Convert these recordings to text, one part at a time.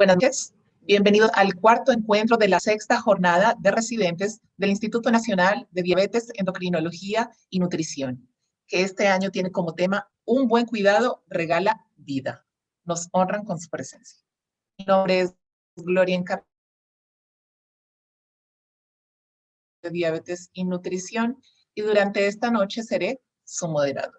Buenas noches. Bienvenidos al cuarto encuentro de la sexta jornada de residentes del Instituto Nacional de Diabetes, Endocrinología y Nutrición, que este año tiene como tema Un buen cuidado regala vida. Nos honran con su presencia. Mi nombre es Gloria Encarnación de Diabetes y Nutrición y durante esta noche seré su moderadora.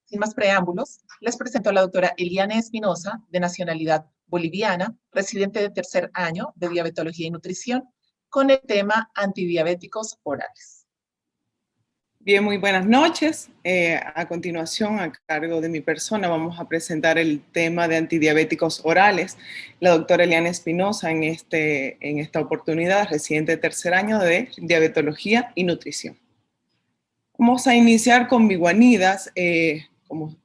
Sin más preámbulos, les presento a la doctora Eliane Espinosa, de nacionalidad boliviana, residente de tercer año de Diabetología y Nutrición, con el tema antidiabéticos orales. Bien, muy buenas noches. A continuación, a cargo de mi persona, vamos a presentar el tema de antidiabéticos orales. La doctora Eliane Espinosa en esta oportunidad, residente de tercer año de Diabetología y Nutrición. Vamos a iniciar con biguanidas, como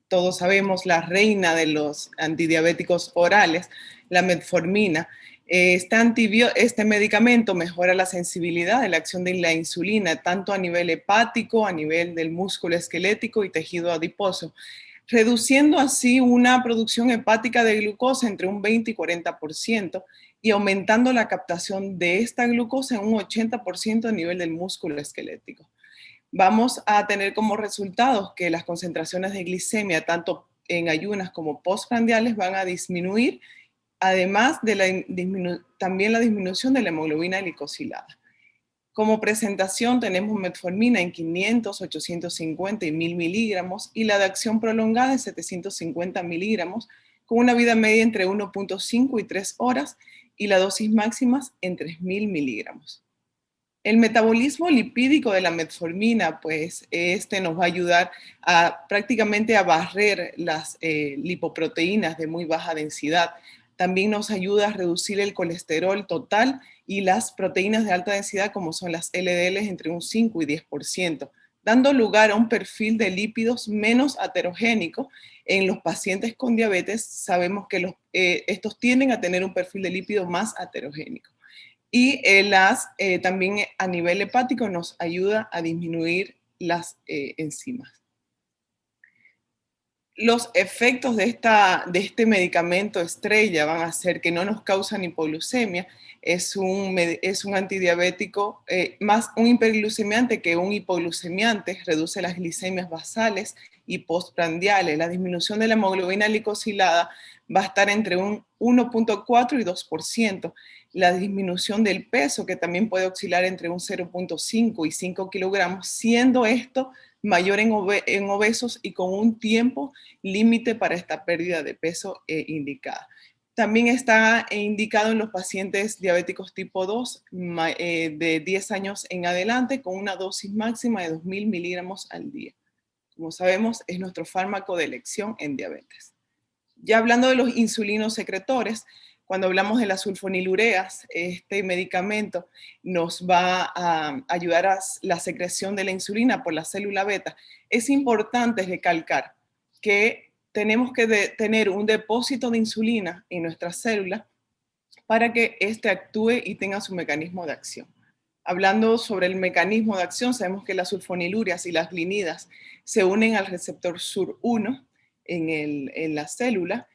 todos sabemos, la reina de los antidiabéticos orales, la metformina. Este medicamento mejora la sensibilidad de la acción de la insulina, tanto a nivel hepático, a nivel del músculo esquelético y tejido adiposo, reduciendo así una producción hepática de glucosa entre un 20 y 40% y aumentando la captación de esta glucosa en un 80% a nivel del músculo esquelético. Vamos a tener como resultados que las concentraciones de glicemia, tanto en ayunas como postprandiales, van a disminuir, además de también la disminución de la hemoglobina glicosilada. Como presentación tenemos metformina en 500, 850 y 1000 miligramos y la de acción prolongada en 750 miligramos, con una vida media entre 1.5 y 3 horas y la dosis máxima en 3000 miligramos. El metabolismo lipídico de la metformina, pues nos va a ayudar prácticamente a barrer las lipoproteínas de muy baja densidad. También nos ayuda a reducir el colesterol total y las proteínas de alta densidad, como son las LDLs, entre un 5 y 10%, dando lugar a un perfil de lípidos menos aterogénico. En los pacientes con diabetes sabemos que estos tienden a tener un perfil de lípido más aterogénico. Y también a nivel hepático nos ayuda a disminuir las enzimas. Los efectos de este medicamento estrella van a ser que no nos causan hipoglucemia. Es un antidiabético, más un hiperglucemiante que un hipoglucemiante, reduce las glicemias basales y postprandiales. La disminución de la hemoglobina glicosilada va a estar entre un 1.4 y 2%. La disminución del peso, que también puede oscilar entre un 0.5 y 5 kilogramos, siendo esto mayor en obesos y con un tiempo límite para esta pérdida de peso indicada. También está indicado en los pacientes diabéticos tipo 2 de 10 años en adelante con una dosis máxima de 2000 miligramos al día. Como sabemos, es nuestro fármaco de elección en diabetes. Ya hablando de los insulinos secretores, cuando hablamos de las sulfonilureas, este medicamento nos va a ayudar a la secreción de la insulina por la célula beta. Es importante recalcar que tenemos que tener un depósito de insulina en nuestras células para que éste actúe y tenga su mecanismo de acción. Hablando sobre el mecanismo de acción, sabemos que las sulfonilureas y las glinidas se unen al receptor SUR1 en la célula.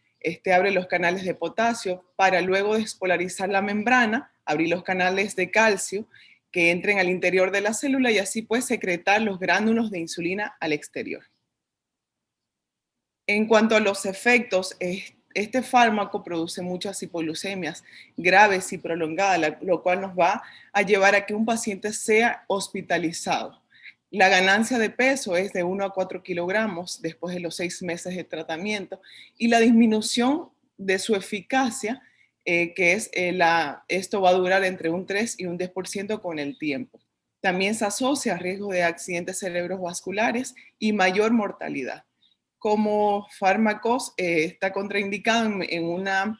Abre los canales de potasio para luego despolarizar la membrana, abrir los canales de calcio que entren al interior de la célula y así pues secretar los gránulos de insulina al exterior. En cuanto a los efectos, este fármaco produce muchas hipoglucemias graves y prolongadas, lo cual nos va a llevar a que un paciente sea hospitalizado. La ganancia de peso es de 1 a 4 kilogramos después de los 6 meses de tratamiento y la disminución de su eficacia, esto va a durar entre un 3 y un 10% con el tiempo. También se asocia a riesgo de accidentes cerebrovasculares y mayor mortalidad. Como fármacos está contraindicado en una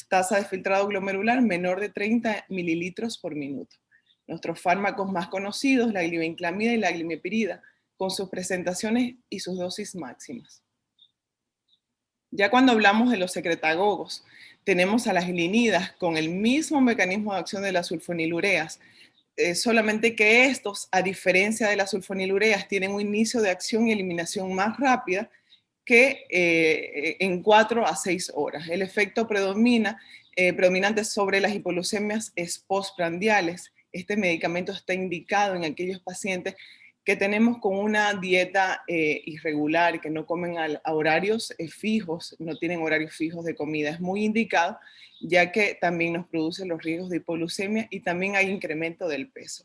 tasa de filtrado glomerular menor de 30 mililitros por minuto. Nuestros fármacos más conocidos, la glibenclamida y la glimepirida, con sus presentaciones y sus dosis máximas. Ya cuando hablamos de los secretagogos, tenemos a las glinidas con el mismo mecanismo de acción de las sulfonilureas, solamente que estos, a diferencia de las sulfonilureas, tienen un inicio de acción y eliminación más rápida que en 4 a 6 horas. El efecto predominante sobre las hipoglucemias es postprandiales. Este medicamento está indicado en aquellos pacientes que tenemos con una dieta irregular, que no comen a horarios fijos, no tienen horarios fijos de comida. Es muy indicado, ya que también nos produce los riesgos de hipoglucemia y también hay incremento del peso.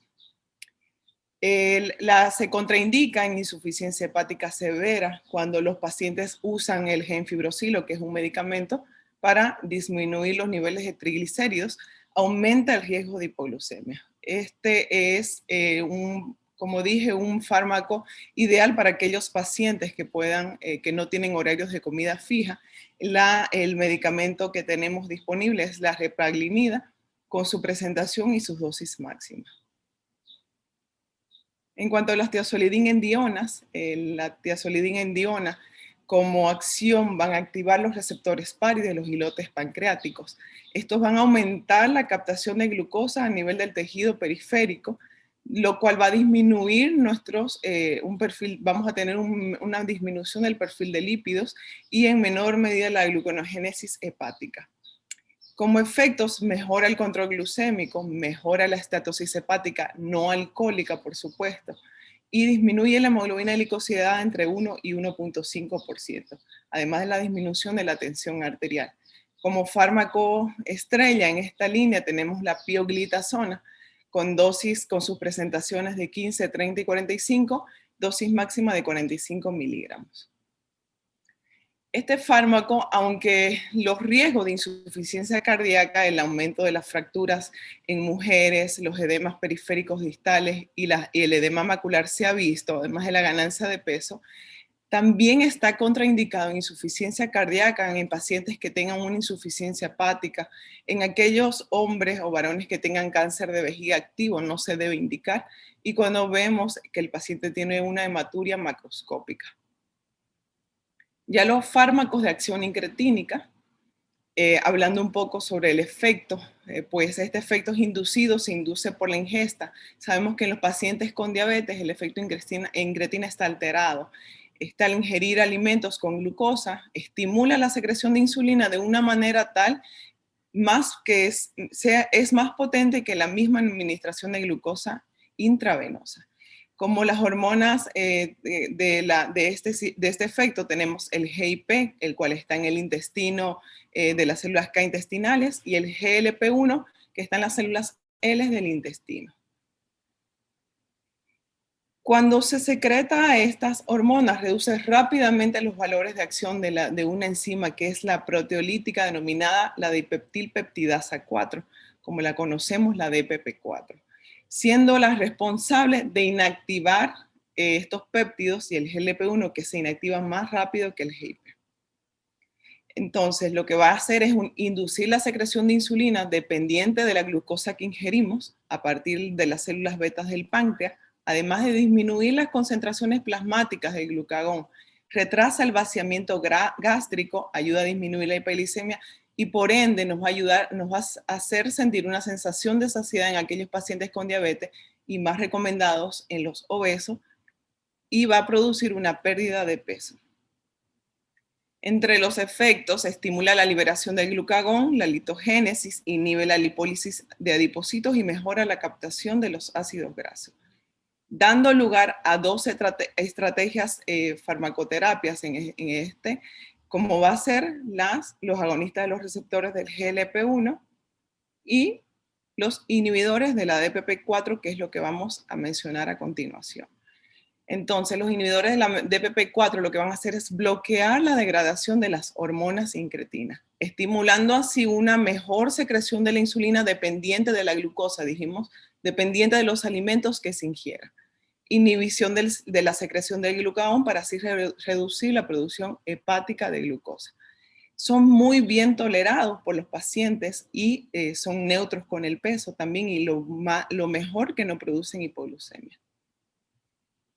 Se contraindica en insuficiencia hepática severa cuando los pacientes usan el gemfibrosilo, que es un medicamento para disminuir los niveles de triglicéridos, aumenta el riesgo de hipoglucemia. Este es, como dije, un fármaco ideal para aquellos pacientes que no tienen horarios de comida fija. El medicamento que tenemos disponible es la repaglinida, con su presentación y sus dosis máximas. En cuanto a las tiazolidina-endionas, la tiazolidina-endiona como acción van a activar los receptores PARI de los islotes pancreáticos. Estos van a aumentar la captación de glucosa a nivel del tejido periférico, lo cual va a disminuir vamos a tener una disminución del perfil de lípidos y en menor medida la gluconeogénesis hepática. Como efectos, mejora el control glucémico, mejora la estatosis hepática no alcohólica, por supuesto, y disminuye la hemoglobina glicosilada entre 1 y 1.5%, además de la disminución de la tensión arterial. Como fármaco estrella en esta línea tenemos la pioglitazona, con sus presentaciones de 15, 30 y 45, dosis máxima de 45 miligramos. Este fármaco, aunque los riesgos de insuficiencia cardíaca, el aumento de las fracturas en mujeres, los edemas periféricos distales y el edema macular se ha visto, además de la ganancia de peso, también está contraindicado en insuficiencia cardíaca en pacientes que tengan una insuficiencia hepática. En aquellos hombres o varones que tengan cáncer de vejiga activo no se debe indicar, y cuando vemos que el paciente tiene una hematuria macroscópica. Ya los fármacos de acción incretínica, hablando un poco sobre el efecto, pues este efecto es inducido, se induce por la ingesta. Sabemos que en los pacientes con diabetes el efecto incretina está alterado. Al ingerir alimentos con glucosa, estimula la secreción de insulina de una manera tal que es más potente que la misma administración de glucosa intravenosa. Como las hormonas de este efecto, tenemos el GIP, el cual está en el intestino de las células K intestinales, y el GLP-1, que está en las células L del intestino. Cuando se secreta estas hormonas, reduce rápidamente los valores de acción de una enzima que es la proteolítica denominada la dipeptilpeptidasa 4, como la conocemos, la DPP4. Siendo la responsable de inactivar estos péptidos y el GLP-1 que se inactiva más rápido que el GIP. Entonces, lo que va a hacer es inducir la secreción de insulina dependiente de la glucosa que ingerimos a partir de las células betas del páncreas, además de disminuir las concentraciones plasmáticas del glucagón. Retrasa el vaciamiento gástrico, ayuda a disminuir la hiperglicemia y por ende nos va a hacer sentir una sensación de saciedad en aquellos pacientes con diabetes y más recomendados en los obesos, y va a producir una pérdida de peso. Entre los efectos, estimula la liberación del glucagón, la litogénesis, inhibe la lipólisis de adipocitos y mejora la captación de los ácidos grasos, dando lugar a 2 estrategias farmacoterapias como va a ser los agonistas de los receptores del GLP-1 y los inhibidores de la DPP4, que es lo que vamos a mencionar a continuación. Entonces, los inhibidores de la DPP4 lo que van a hacer es bloquear la degradación de las hormonas incretinas, estimulando así una mejor secreción de la insulina dependiente de la glucosa, dependiente de los alimentos que se ingieran. Inhibición de la secreción del glucagón para así reducir la producción hepática de glucosa. Son muy bien tolerados por los pacientes y son neutros con el peso también, y lo mejor que no producen hipoglucemia.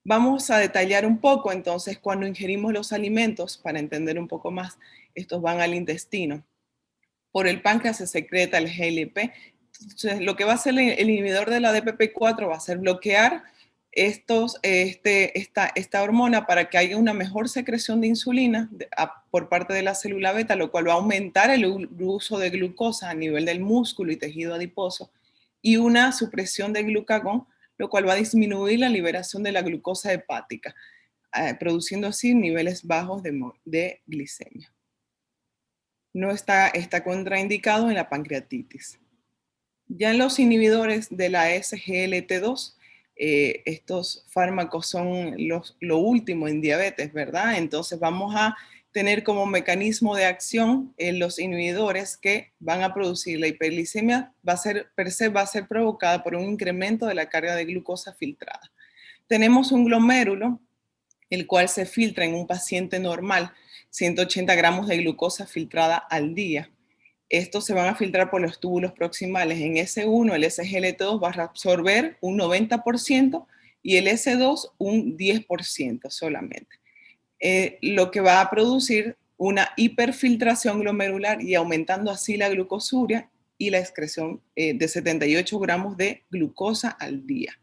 Vamos a detallar un poco entonces cuando ingerimos los alimentos para entender un poco más. Estos van al intestino. Por el páncreas se secreta el GLP. Entonces, lo que va a hacer el inhibidor de la DPP4 va a ser bloquear Esta hormona, para que haya una mejor secreción de insulina por parte de la célula beta, lo cual va a aumentar el uso de glucosa a nivel del músculo y tejido adiposo, y una supresión de glucagón, lo cual va a disminuir la liberación de la glucosa hepática, produciendo así niveles bajos de glicemia. No está contraindicado en la pancreatitis. Ya en los inhibidores de la SGLT2, estos fármacos son lo último en diabetes, ¿verdad? Entonces vamos a tener como mecanismo de acción los inhibidores que van a producir la hiperglicemia, per se va a ser provocada por un incremento de la carga de glucosa filtrada. Tenemos un glomérulo, el cual se filtra en un paciente normal, 180 gramos de glucosa filtrada al día. Estos se van a filtrar por los túbulos proximales. En S1, el SGLT2 va a absorber un 90% y el S2 un 10% solamente. Lo que va a producir una hiperfiltración glomerular y aumentando así la glucosuria y la excreción de 78 gramos de glucosa al día.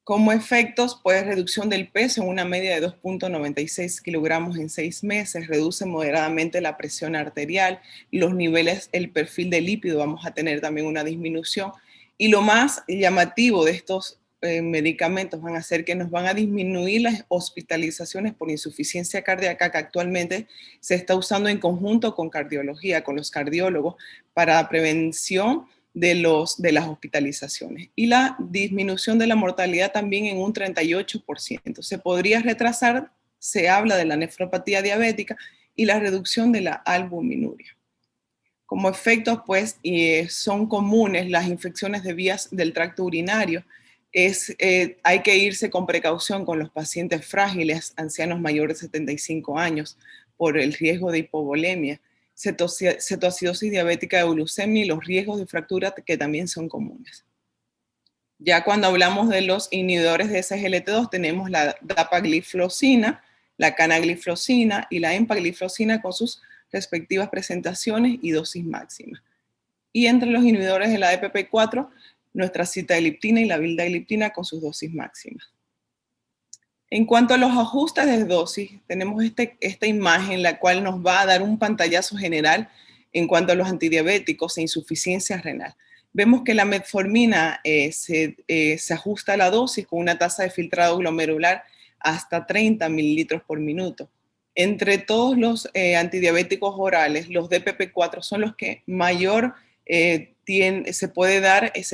Como efectos, pues reducción del peso en una media de 2.96 kilogramos en 6 meses, reduce moderadamente la presión arterial, los niveles, el perfil de lípido, vamos a tener también una disminución. Y lo más llamativo de estos medicamentos van a ser que nos van a disminuir las hospitalizaciones por insuficiencia cardíaca, que actualmente se está usando en conjunto con cardiología, con los cardiólogos, para prevención de las hospitalizaciones, y la disminución de la mortalidad también en un 38%. Se podría retrasar, se habla de la nefropatía diabética y la reducción de la albuminuria. Como efectos, pues, son comunes las infecciones de vías del tracto urinario. Hay que irse con precaución con los pacientes frágiles, ancianos mayores de 75 años, por el riesgo de hipovolemia, cetoacidosis diabética de glucemia y los riesgos de fractura que también son comunes. Ya cuando hablamos de los inhibidores de SGLT2 tenemos la dapagliflozina, la canagliflozina y la empagliflozina con sus respectivas presentaciones y dosis máximas. Y entre los inhibidores de la DPP4, nuestra sitagliptina y la vildagliptina con sus dosis máximas. En cuanto a los ajustes de dosis, tenemos esta imagen, la cual nos va a dar un pantallazo general en cuanto a los antidiabéticos e insuficiencia renal. Vemos que la metformina se ajusta a la dosis con una tasa de filtrado glomerular hasta 30 mililitros por minuto. Entre todos los antidiabéticos orales, los DPP4 son los que mayor se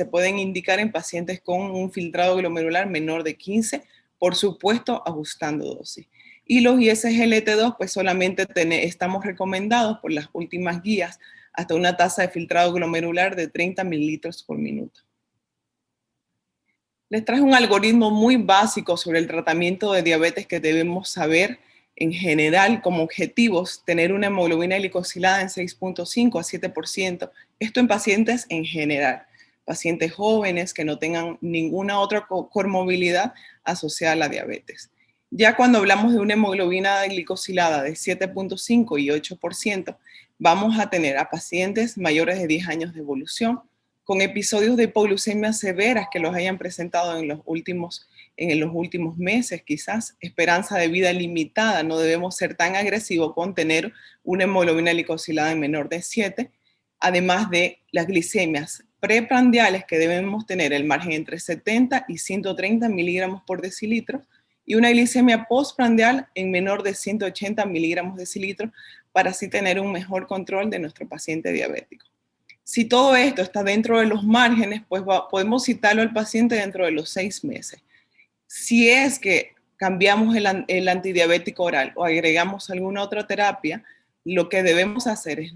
pueden indicar en pacientes con un filtrado glomerular menor de 15, por supuesto, ajustando dosis. Y los ISGLT2, pues solamente estamos recomendados por las últimas guías hasta una tasa de filtrado glomerular de 30 mililitros por minuto. Les traje un algoritmo muy básico sobre el tratamiento de diabetes que debemos saber. En general, como objetivos, tener una hemoglobina glicosilada en 6.5 a 7%. Esto en pacientes en general. Pacientes jóvenes que no tengan ninguna otra comorbilidad asociada a la diabetes. Ya cuando hablamos de una hemoglobina glicosilada de 7.5 y 8%, vamos a tener a pacientes mayores de 10 años de evolución, con episodios de hipoglucemia severas que los hayan presentado en los últimos meses, quizás, esperanza de vida limitada, no debemos ser tan agresivos con tener una hemoglobina glicosilada en menor de 7, además de las glicemias preprandiales que debemos tener el margen entre 70 y 130 miligramos por decilitro y una glicemia postprandial en menor de 180 miligramos decilitro para así tener un mejor control de nuestro paciente diabético. Si todo esto está dentro de los márgenes, pues podemos citarlo al paciente dentro de los 6 meses. Si es que cambiamos el antidiabético oral o agregamos alguna otra terapia, lo que debemos hacer es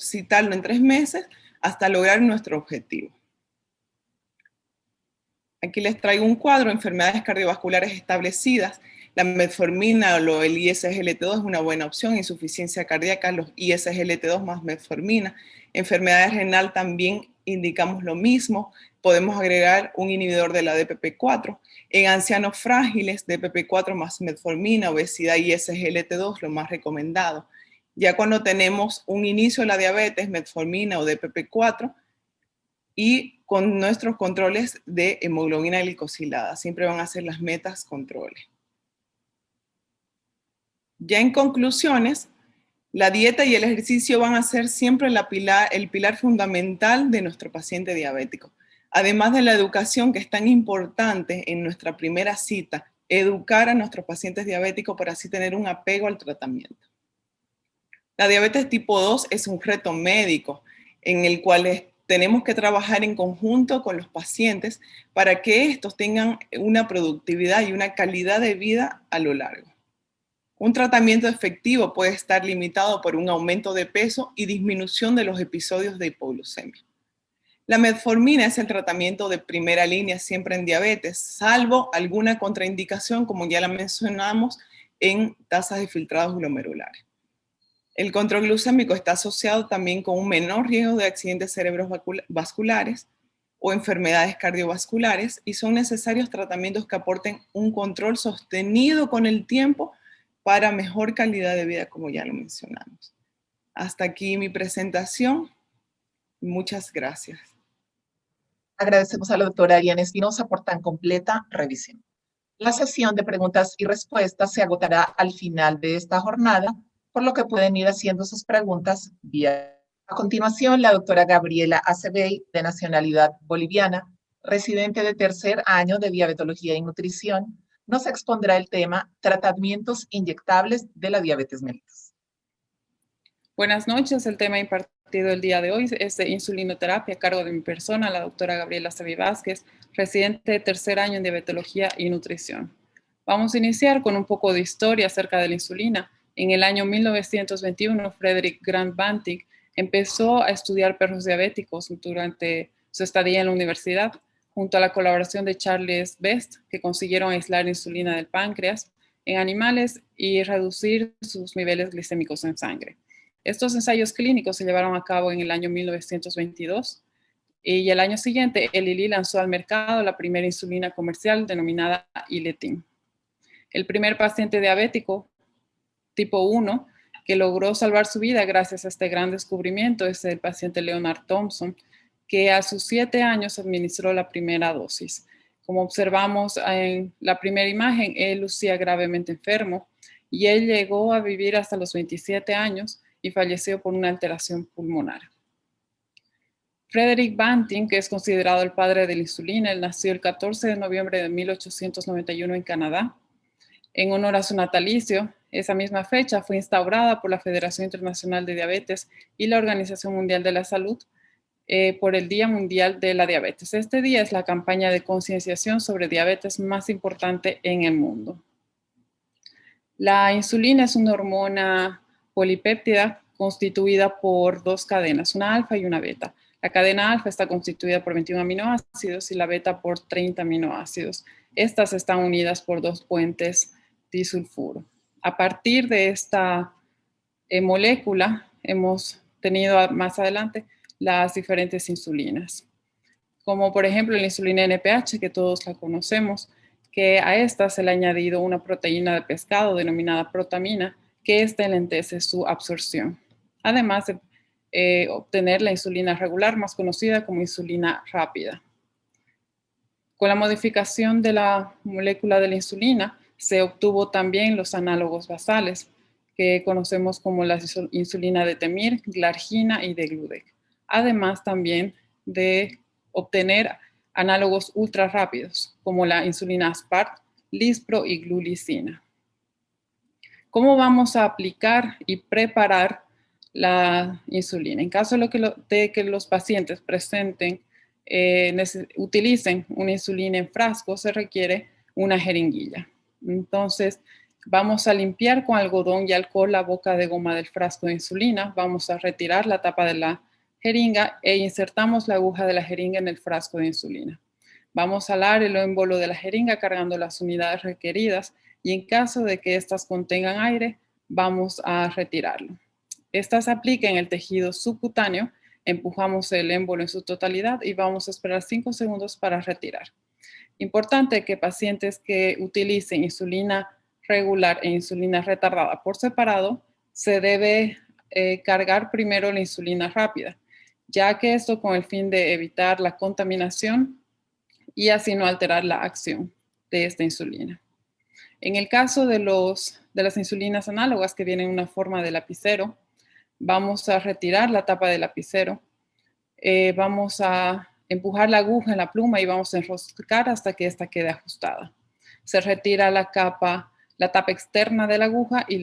citarlo en 3 meses hasta lograr nuestro objetivo. Aquí les traigo un cuadro, enfermedades cardiovasculares establecidas. La metformina o el ISGLT2 es una buena opción, insuficiencia cardíaca, los ISGLT2 más metformina. Enfermedades renal también indicamos lo mismo, podemos agregar un inhibidor de la DPP4. En ancianos frágiles, DPP4 más metformina, obesidad y ISGLT2, lo más recomendado. Ya cuando tenemos un inicio de la diabetes, metformina o DPP4, y con nuestros controles de hemoglobina glicosilada. Siempre van a ser las metas controles. Ya en conclusiones, la dieta y el ejercicio van a ser siempre el pilar fundamental de nuestro paciente diabético. Además de la educación, que es tan importante en nuestra primera cita, educar a nuestros pacientes diabéticos para así tener un apego al tratamiento. La diabetes tipo 2 es un reto médico en el cual tenemos que trabajar en conjunto con los pacientes para que estos tengan una productividad y una calidad de vida a lo largo. Un tratamiento efectivo puede estar limitado por un aumento de peso y disminución de los episodios de hipoglucemia. La metformina es el tratamiento de primera línea siempre en diabetes, salvo alguna contraindicación, como ya la mencionamos, en tasas de filtrados glomerulares. El control glucémico está asociado también con un menor riesgo de accidentes cerebrovasculares o enfermedades cardiovasculares y son necesarios tratamientos que aporten un control sostenido con el tiempo para mejor calidad de vida, como ya lo mencionamos. Hasta aquí mi presentación. Muchas gracias. Agradecemos a la doctora Ariana Espinosa por tan completa revisión. La sesión de preguntas y respuestas se agotará al final de esta jornada, por lo que pueden ir haciendo sus preguntas vía. A continuación, la doctora Gabriela Acebey, de nacionalidad boliviana, residente de tercer año de diabetología y nutrición, nos expondrá el tema tratamientos inyectables de la diabetes mellitus. Buenas noches, el tema impartido el día de hoy es de insulinoterapia a cargo de mi persona, la doctora Gabriela Acebey Vázquez, residente de tercer año en diabetología y nutrición. Vamos a iniciar con un poco de historia acerca de la insulina. En el año 1921, Frederick Grant Banting empezó a estudiar perros diabéticos durante su estadía en la universidad, junto a la colaboración de Charles Best, que consiguieron aislar insulina del páncreas en animales y reducir sus niveles glicémicos en sangre. Estos ensayos clínicos se llevaron a cabo en el año 1922 y el año siguiente Eli Lilly lanzó al mercado la primera insulina comercial denominada Iletin. El primer paciente diabético tipo 1 que logró salvar su vida gracias a este gran descubrimiento es el paciente Leonard Thompson, que a sus 7 años administró la primera dosis. Como observamos en la primera imagen, él lucía gravemente enfermo y él llegó a vivir hasta los 27 años y falleció por una alteración pulmonar. Frederick Banting, que es considerado el padre de la insulina, él nació el 14 de noviembre de 1891 en Canadá. En honor a su natalicio, esa misma fecha fue instaurada por la Federación Internacional de Diabetes y la Organización Mundial de la Salud por el Día Mundial de la Diabetes. Este día es la campaña de concienciación sobre diabetes más importante en el mundo. La insulina es una hormona polipéptida constituida por dos cadenas, una alfa y una beta. La cadena alfa está constituida por 21 aminoácidos y la beta por 30 aminoácidos. Estas están unidas por dos puentes disulfuro. A partir de esta molécula hemos tenido más adelante las diferentes insulinas, como por ejemplo la insulina NPH, que todos la conocemos, que a esta se le ha añadido una proteína de pescado denominada protamina, que esta enlentece su absorción. Además de obtener la insulina regular, más conocida como insulina rápida. Con la modificación de la molécula de la insulina, se obtuvo también los análogos basales, que conocemos como la insulina de Temir, Glargina y de Gludec. Además también de obtener análogos ultra rápidos, como la insulina Aspart, Lispro y Glulicina. ¿Cómo vamos a aplicar y preparar la insulina? En caso de que los pacientes presenten utilicen una insulina en frasco, se requiere una jeringuilla. Entonces, vamos a limpiar con algodón y alcohol la boca de goma del frasco de insulina, vamos a retirar la tapa de la jeringa e insertamos la aguja de la jeringa en el frasco de insulina. Vamos a alar el émbolo de la jeringa cargando las unidades requeridas y en caso de que éstas contengan aire, vamos a retirarlo. Esta se aplica en el tejido subcutáneo. Empujamos el émbolo en su totalidad y vamos a esperar 5 segundos para retirar. Importante que pacientes que utilicen insulina regular e insulina retardada por separado, se debe cargar primero la insulina rápida. ya que esto con el fin de evitar la contaminación y así no alterar la acción de esta insulina. En el caso de las insulinas análogas que vienen en una forma de lapicero, vamos a retirar la tapa del lapicero, vamos a empujar la aguja en la pluma y vamos a enroscar hasta que esta quede ajustada. Se retira la tapa externa de la aguja y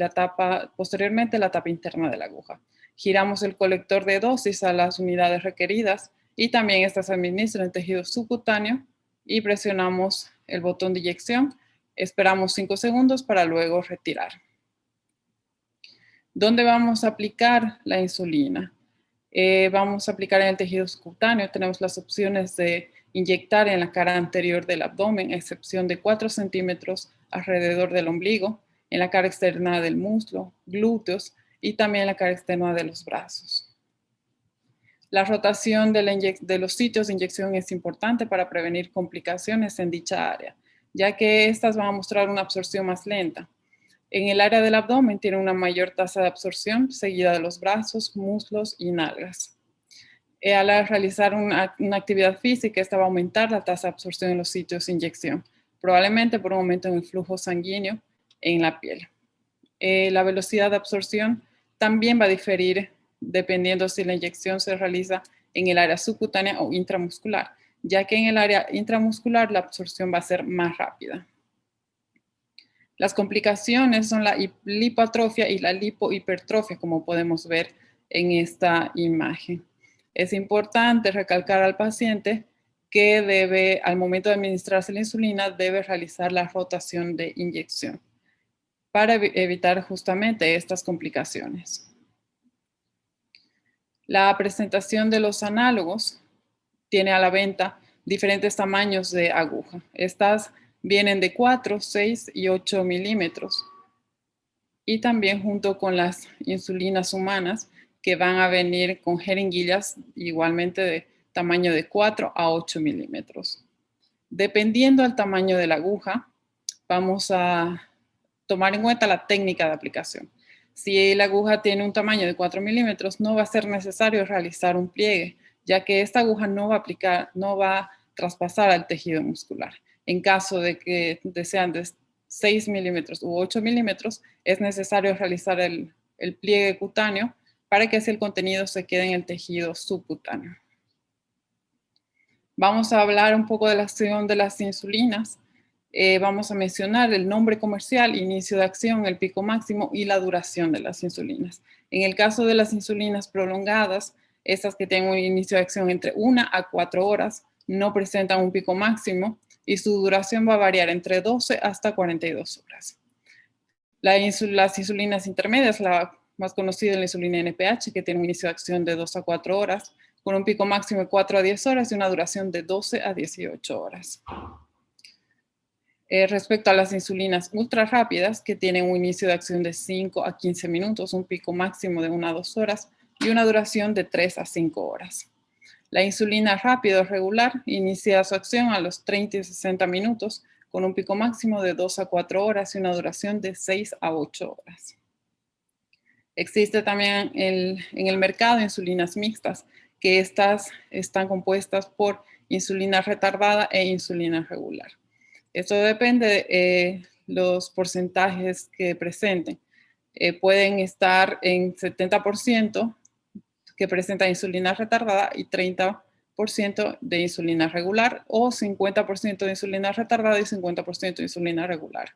posteriormente la tapa interna de la aguja. Giramos el colector de dosis a las unidades requeridas y también estas se administran en tejido subcutáneo y presionamos el botón de inyección. Esperamos 5 segundos para luego retirar. ¿Dónde vamos a aplicar la insulina? Vamos a aplicar en el tejido subcutáneo. Tenemos las opciones de inyectar en la cara anterior del abdomen, a excepción de 4 centímetros alrededor del ombligo, en la cara externa del muslo, glúteos y también en la cara externa de los brazos. La rotación de los sitios de inyección es importante para prevenir complicaciones en dicha área, ya que estas van a mostrar una absorción más lenta. En el área del abdomen tiene una mayor tasa de absorción, seguida de los brazos, muslos y nalgas. Al realizar una actividad física, esta va a aumentar la tasa de absorción en los sitios de inyección, probablemente por un aumento en el flujo sanguíneo en la piel. La velocidad de absorción también va a diferir dependiendo si la inyección se realiza en el área subcutánea o intramuscular, ya que en el área intramuscular la absorción va a ser más rápida. Las complicaciones son la lipoatrofia y la lipohipertrofia, como podemos ver en esta imagen. Es importante recalcar al paciente que al momento de administrarse la insulina, debe realizar la rotación de inyección para evitar justamente estas complicaciones. La presentación de los análogos tiene a la venta diferentes tamaños de aguja. Estas vienen de 4, 6 y 8 milímetros. Y también junto con las insulinas humanas que van a venir con jeringuillas igualmente de tamaño de 4 a 8 milímetros. Dependiendo del tamaño de la aguja, vamos a tomar en cuenta la técnica de aplicación. Si la aguja tiene un tamaño de 4 milímetros, no va a ser necesario realizar un pliegue, ya que esta aguja no va a traspasar al tejido muscular. En caso de que sean de 6 milímetros u 8 milímetros, es necesario realizar el pliegue cutáneo para que así el contenido se quede en el tejido subcutáneo. Vamos a hablar un poco de la acción de las insulinas. Vamos a mencionar el nombre comercial, inicio de acción, el pico máximo y la duración de las insulinas. En el caso de las insulinas prolongadas, estas que tienen un inicio de acción entre 1 a 4 horas, no presentan un pico máximo y su duración va a variar entre 12 hasta 42 horas. Las insulinas intermedias, la más conocida es la insulina NPH, que tiene un inicio de acción de 2 a 4 horas, con un pico máximo de 4 a 10 horas y una duración de 12 a 18 horas. Respecto a las insulinas ultra rápidas, que tienen un inicio de acción de 5 a 15 minutos, un pico máximo de 1 a 2 horas y una duración de 3 a 5 horas. La insulina rápido regular inicia su acción a los 30 y 60 minutos con un pico máximo de 2 a 4 horas y una duración de 6 a 8 horas. Existe también en el mercado insulinas mixtas, que estas están compuestas por insulina retardada e insulina regular. Esto depende de los porcentajes que presenten. Pueden estar en 70% que presenta insulina retardada y 30% de insulina regular o 50% de insulina retardada y 50% de insulina regular.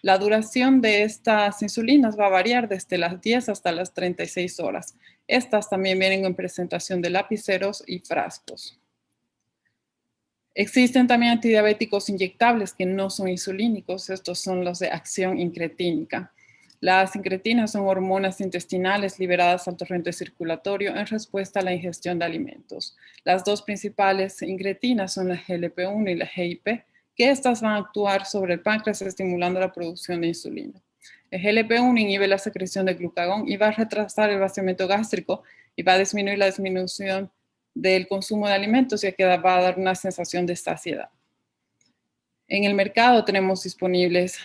La duración de estas insulinas va a variar desde las 10 hasta las 36 horas. Estas también vienen en presentación de lapiceros y frascos. Existen también antidiabéticos inyectables que no son insulínicos. Estos son los de acción incretínica. Las incretinas son hormonas intestinales liberadas al torrente circulatorio en respuesta a la ingestión de alimentos. Las dos principales incretinas son la GLP-1 y la GIP, que estas van a actuar sobre el páncreas estimulando la producción de insulina. El GLP-1 inhibe la secreción de glucagón y va a retrasar el vaciamiento gástrico y va a disminuir la disminución del consumo de alimentos, ya que va a dar una sensación de saciedad. En el mercado tenemos disponibles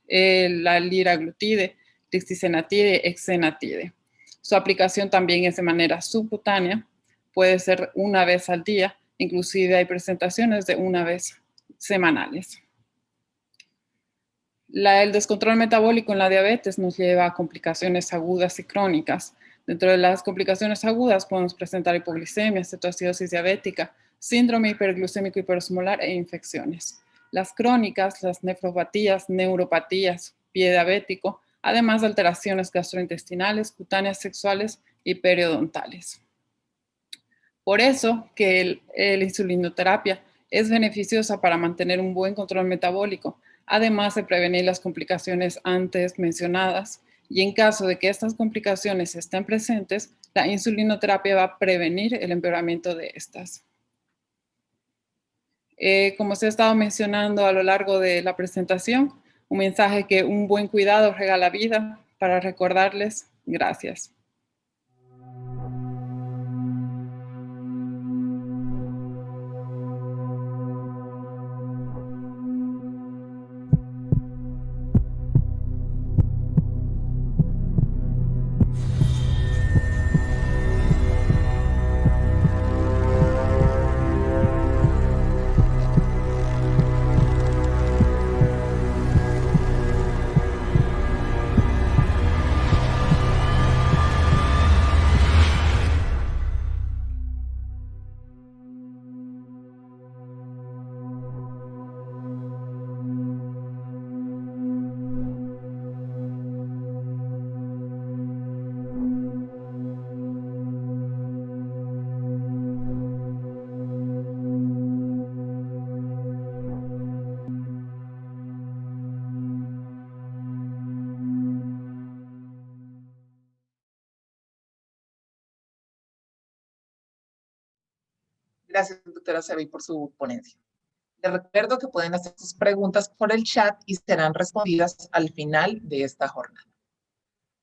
la liraglutide, lixacenatide, exenatide. Su aplicación también es de manera subcutánea. puede ser una vez al día, inclusive hay presentaciones de una vez semanales. El descontrol metabólico en la diabetes nos lleva a complicaciones agudas y crónicas. Dentro de las complicaciones agudas podemos presentar hipoglicemia, cetoacidosis diabética, síndrome hiperglucémico hiperosmolar e infecciones. Las crónicas, las nefropatías, neuropatías, pie diabético, además de alteraciones gastrointestinales, cutáneas sexuales y periodontales. Por eso que la insulinoterapia es beneficiosa para mantener un buen control metabólico, además de prevenir las complicaciones antes mencionadas. Y en caso de que estas complicaciones estén presentes, la insulinoterapia va a prevenir el empeoramiento de estas. Como se ha estado mencionando a lo largo de la presentación, un mensaje que un buen cuidado regala vida, para recordarles, gracias. Gracias, doctora Sevi, por su ponencia. Les recuerdo que pueden hacer sus preguntas por el chat y serán respondidas al final de esta jornada.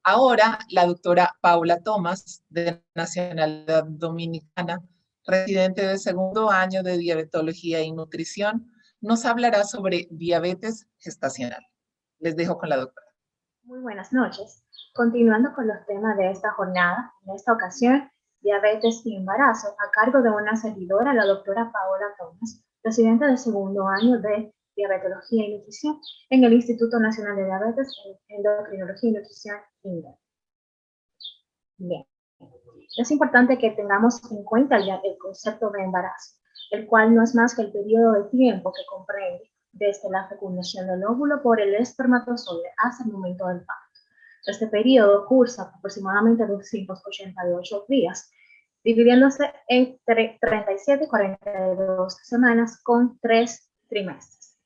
Ahora, la doctora Paula Tomás, de nacionalidad dominicana, residente de segundo año de diabetología y nutrición, nos hablará sobre diabetes gestacional. Les dejo con la doctora. Muy buenas noches. Continuando con los temas de esta jornada, en esta ocasión, diabetes y embarazo, a cargo de una servidora, la doctora Paola Tomás, residente de segundo año de diabetología y nutrición en el Instituto Nacional de Diabetes, Endocrinología y Nutrición, INDE. Bien, es importante que tengamos en cuenta ya el concepto de embarazo, el cual no es más que el periodo de tiempo que comprende desde la fecundación del óvulo por el espermatozoide hasta el momento del parto. Este periodo cursa aproximadamente 288 días, dividiéndose entre 37 y 42 semanas con 3 trimestres.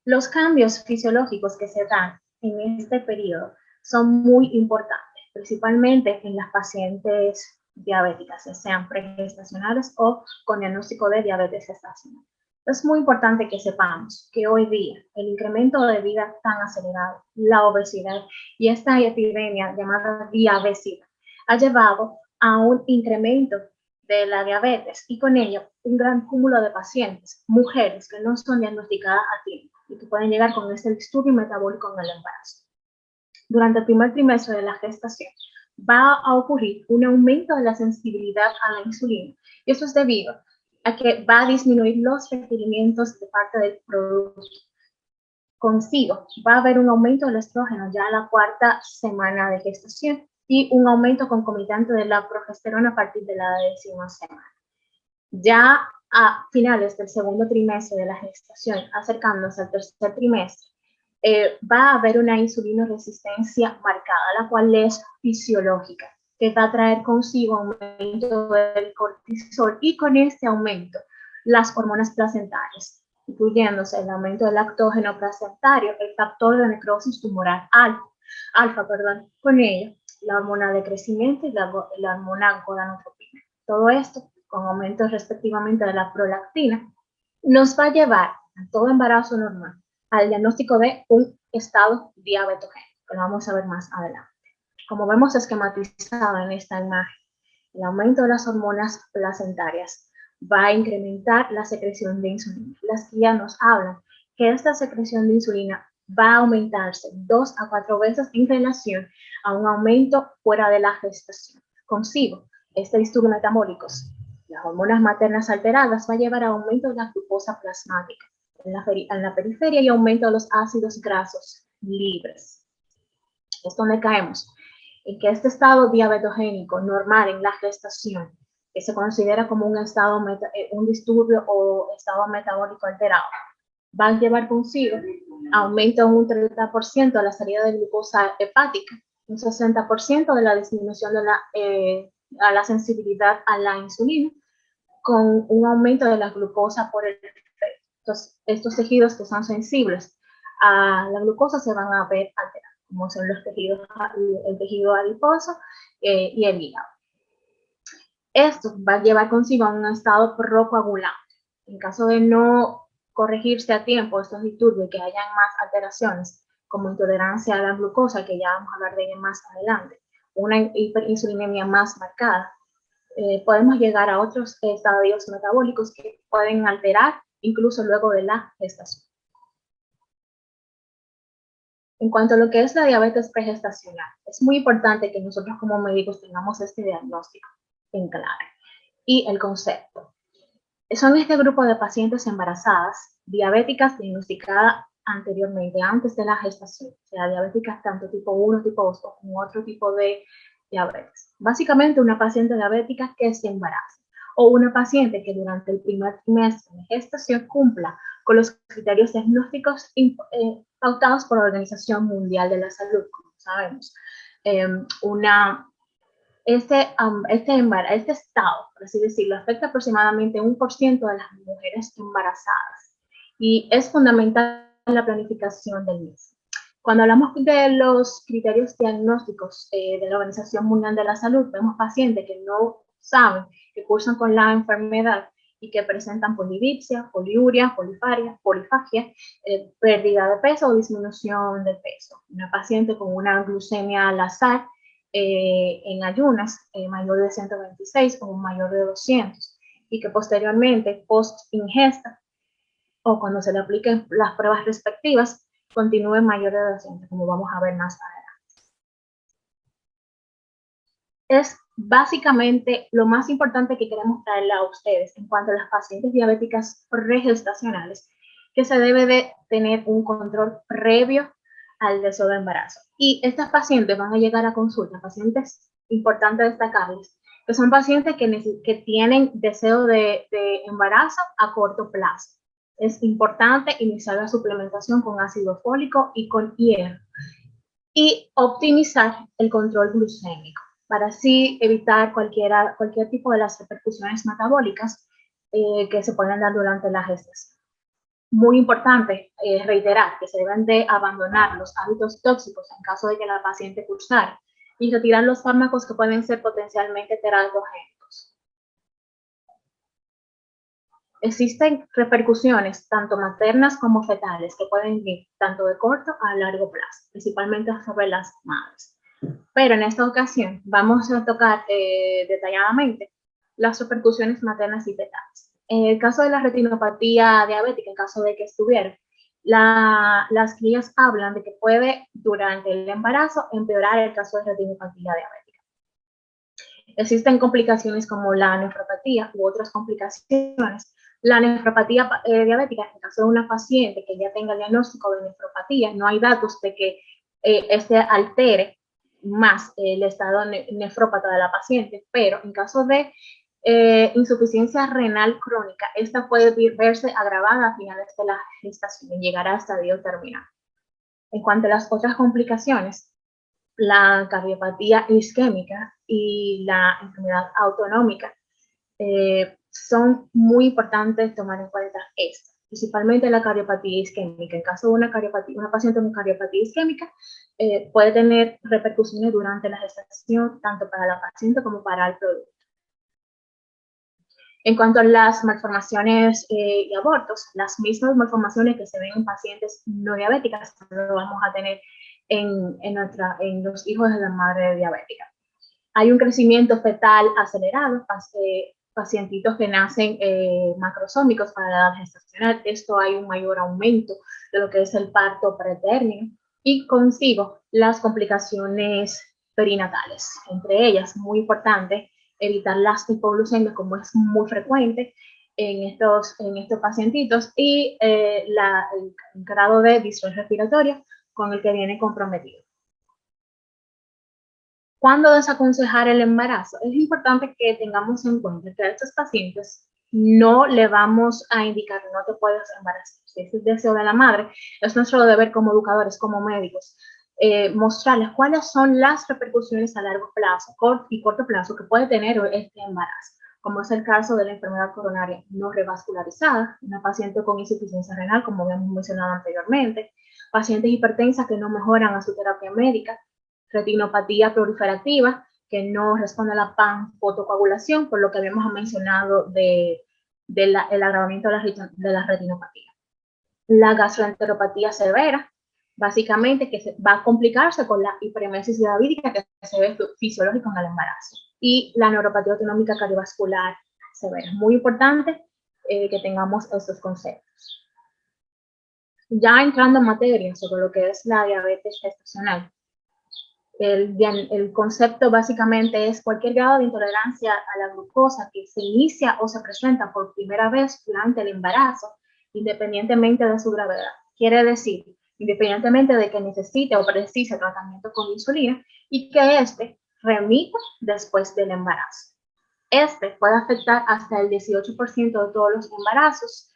Los cambios fisiológicos que se dan en este periodo son muy importantes, principalmente en las pacientes diabéticas, ya sean pregestacionales o con diagnóstico de diabetes gestacional. Es muy importante que sepamos que hoy día el incremento de vida tan acelerado, la obesidad y esta epidemia llamada diabetes ha llevado a un incremento de la diabetes y con ello un gran cúmulo de pacientes, mujeres que no son diagnosticadas a tiempo y que pueden llegar con este disturbio metabólico en el embarazo. Durante el primer trimestre de la gestación va a ocurrir un aumento de la sensibilidad a la insulina y eso es debido a que va a disminuir los requerimientos de parte del producto. Consigo, va a haber un aumento del estrógeno ya a la 4ª semana de gestación y un aumento concomitante de la progesterona a partir de la 10ª semana. Ya a finales del segundo trimestre de la gestación, acercándose al tercer trimestre, va a haber una insulinoresistencia marcada, la cual es fisiológica, que va a traer consigo aumento del cortisol y con este aumento las hormonas placentarias, incluyéndose el aumento del lactógeno placentario, el factor de necrosis tumoral alfa, con ello la hormona de crecimiento y la hormona gonadotropina. Todo esto, con aumentos respectivamente de la prolactina, nos va a llevar a todo embarazo normal al diagnóstico de un estado diabetogénico, que lo vamos a ver más adelante. Como vemos esquematizado en esta imagen, el aumento de las hormonas placentarias va a incrementar la secreción de insulina. Las guías nos hablan que esta secreción de insulina va a aumentarse 2 a 4 veces en relación a un aumento fuera de la gestación. Consigo, este disturbio metabólicos, las hormonas maternas alteradas, va a llevar a aumento de la glucosa plasmática en la periferia y aumento de los ácidos grasos libres. Es donde caemos, en que este estado diabetogénico normal en la gestación, que se considera como un disturbio o estado metabólico alterado, va a llevar consigo aumento en un 30% de la salida de glucosa hepática, un 60% de la disminución de la sensibilidad a la insulina, con un aumento de la glucosa por el feto. Entonces, estos tejidos que son sensibles a la glucosa se van a ver alterados, como son los tejidos, el tejido adiposo y el hígado. Esto va a llevar consigo a un estado procoagulante. En caso de no corregirse a tiempo estos disturbios y que hayan más alteraciones, como intolerancia a la glucosa, que ya vamos a hablar de ella más adelante, una hiperinsulinemia más marcada, podemos llegar a otros estadios metabólicos que pueden alterar incluso luego de la gestación. En cuanto a lo que es la diabetes pregestacional, es muy importante que nosotros como médicos tengamos este diagnóstico en claro y el concepto. Son este grupo de pacientes embarazadas, diabéticas diagnosticadas anteriormente, antes de la gestación, o sea, diabéticas tanto tipo 1, tipo 2 o con otro tipo de diabetes. Básicamente una paciente diabética que se embaraza o una paciente que durante el primer trimestre de gestación cumpla con los criterios diagnósticos pautados por la Organización Mundial de la Salud, como sabemos. Este estado, por así decirlo, afecta aproximadamente 1% de las mujeres embarazadas y es fundamental la planificación del mismo. Cuando hablamos de los criterios diagnósticos de la Organización Mundial de la Salud, vemos pacientes que no saben que cursan con la enfermedad y que presentan polidipsia, poliuria, polifagia, pérdida de peso o disminución de peso. Una paciente con una glucemia al azar en ayunas mayor de 126 o mayor de 200 y que posteriormente, post ingesta o cuando se le apliquen las pruebas respectivas, continúe mayor de 200, como vamos a ver más adelante. Es básicamente lo más importante que queremos traerle a ustedes en cuanto a las pacientes diabéticas pregestacionales, que se debe de tener un control previo al deseo de embarazo. Y estas pacientes van a llegar a consulta, pacientes importantes destacables, que son pacientes que tienen deseo de embarazo a corto plazo. Es importante iniciar la suplementación con ácido fólico y con hierro y optimizar el control glucémico para así evitar cualquier tipo de las repercusiones metabólicas que se pueden dar durante la gestación. Muy importante reiterar que se deben de abandonar los hábitos tóxicos en caso de que la paciente cursara y retirar los fármacos que pueden ser potencialmente teratogénicos. Existen repercusiones tanto maternas como fetales que pueden ir tanto de corto a largo plazo, principalmente sobre las madres. Pero en esta ocasión vamos a tocar detalladamente las repercusiones maternas y fetales. En el caso de la retinopatía diabética, en caso de que estuviera, las guías hablan de que puede durante el embarazo empeorar el caso de retinopatía diabética. Existen complicaciones como la nefropatía u otras complicaciones. La nefropatía diabética, en el caso de una paciente que ya tenga el diagnóstico de nefropatía, no hay datos de que este altere más el estado nefrópata de la paciente, pero en caso de insuficiencia renal crónica, esta puede verse agravada a finales de la gestación y llegar a estadio terminal. En cuanto a las otras complicaciones, la cardiopatía isquémica y la enfermedad autonómica son muy importantes tomar en cuenta esto, principalmente la cardiopatía isquémica. En caso de una paciente con cardiopatía isquémica, puede tener repercusiones durante la gestación, tanto para la paciente como para el producto. En cuanto a las malformaciones y abortos, las mismas malformaciones que se ven en pacientes no diabéticas, lo vamos a tener en los hijos de la madre diabética. Hay un crecimiento fetal acelerado, pacientitos que nacen macrosómicos para la edad gestacional. Esto hay un mayor aumento de lo que es el parto pretérmino y consigo las complicaciones perinatales. Entre ellas, muy importante, evitar las hipoglucemias, como es muy frecuente en estos pacientitos, y el grado de distrés respiratorio con el que viene comprometido. ¿Cuándo desaconsejar el embarazo? Es importante que tengamos en cuenta que a estos pacientes no le vamos a indicar no te puedes embarazar. Si es el deseo de la madre, es nuestro deber como educadores, como médicos, mostrarles cuáles son las repercusiones a largo plazo y corto plazo que puede tener este embarazo, como es el caso de la enfermedad coronaria no revascularizada, una paciente con insuficiencia renal, como habíamos mencionado anteriormente, pacientes hipertensas que no mejoran a su terapia médica, retinopatía proliferativa, que no responde a la panfotocoagulación, por lo que habíamos mencionado el agravamiento de la retinopatía. La gastroenteropatía severa, básicamente que va a complicarse con la hiperemesis diabética que se ve fisiológica en el embarazo. Y la neuropatía autonómica cardiovascular severa. Muy importante que tengamos estos conceptos. Ya entrando en materia sobre lo que es la diabetes gestacional, el concepto básicamente es cualquier grado de intolerancia a la glucosa que se inicia o se presenta por primera vez durante el embarazo, independientemente de su gravedad. Quiere decir, independientemente de que necesite o precise tratamiento con insulina y que este remita después del embarazo. Este puede afectar hasta el 18% de todos los embarazos.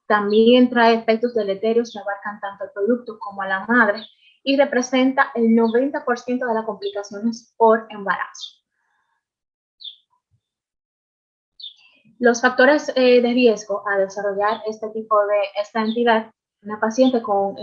También trae efectos deleterios que abarcan tanto al producto como a la madre, y representa el 90% de las complicaciones por embarazo. Los factores de riesgo a desarrollar esta entidad, una paciente con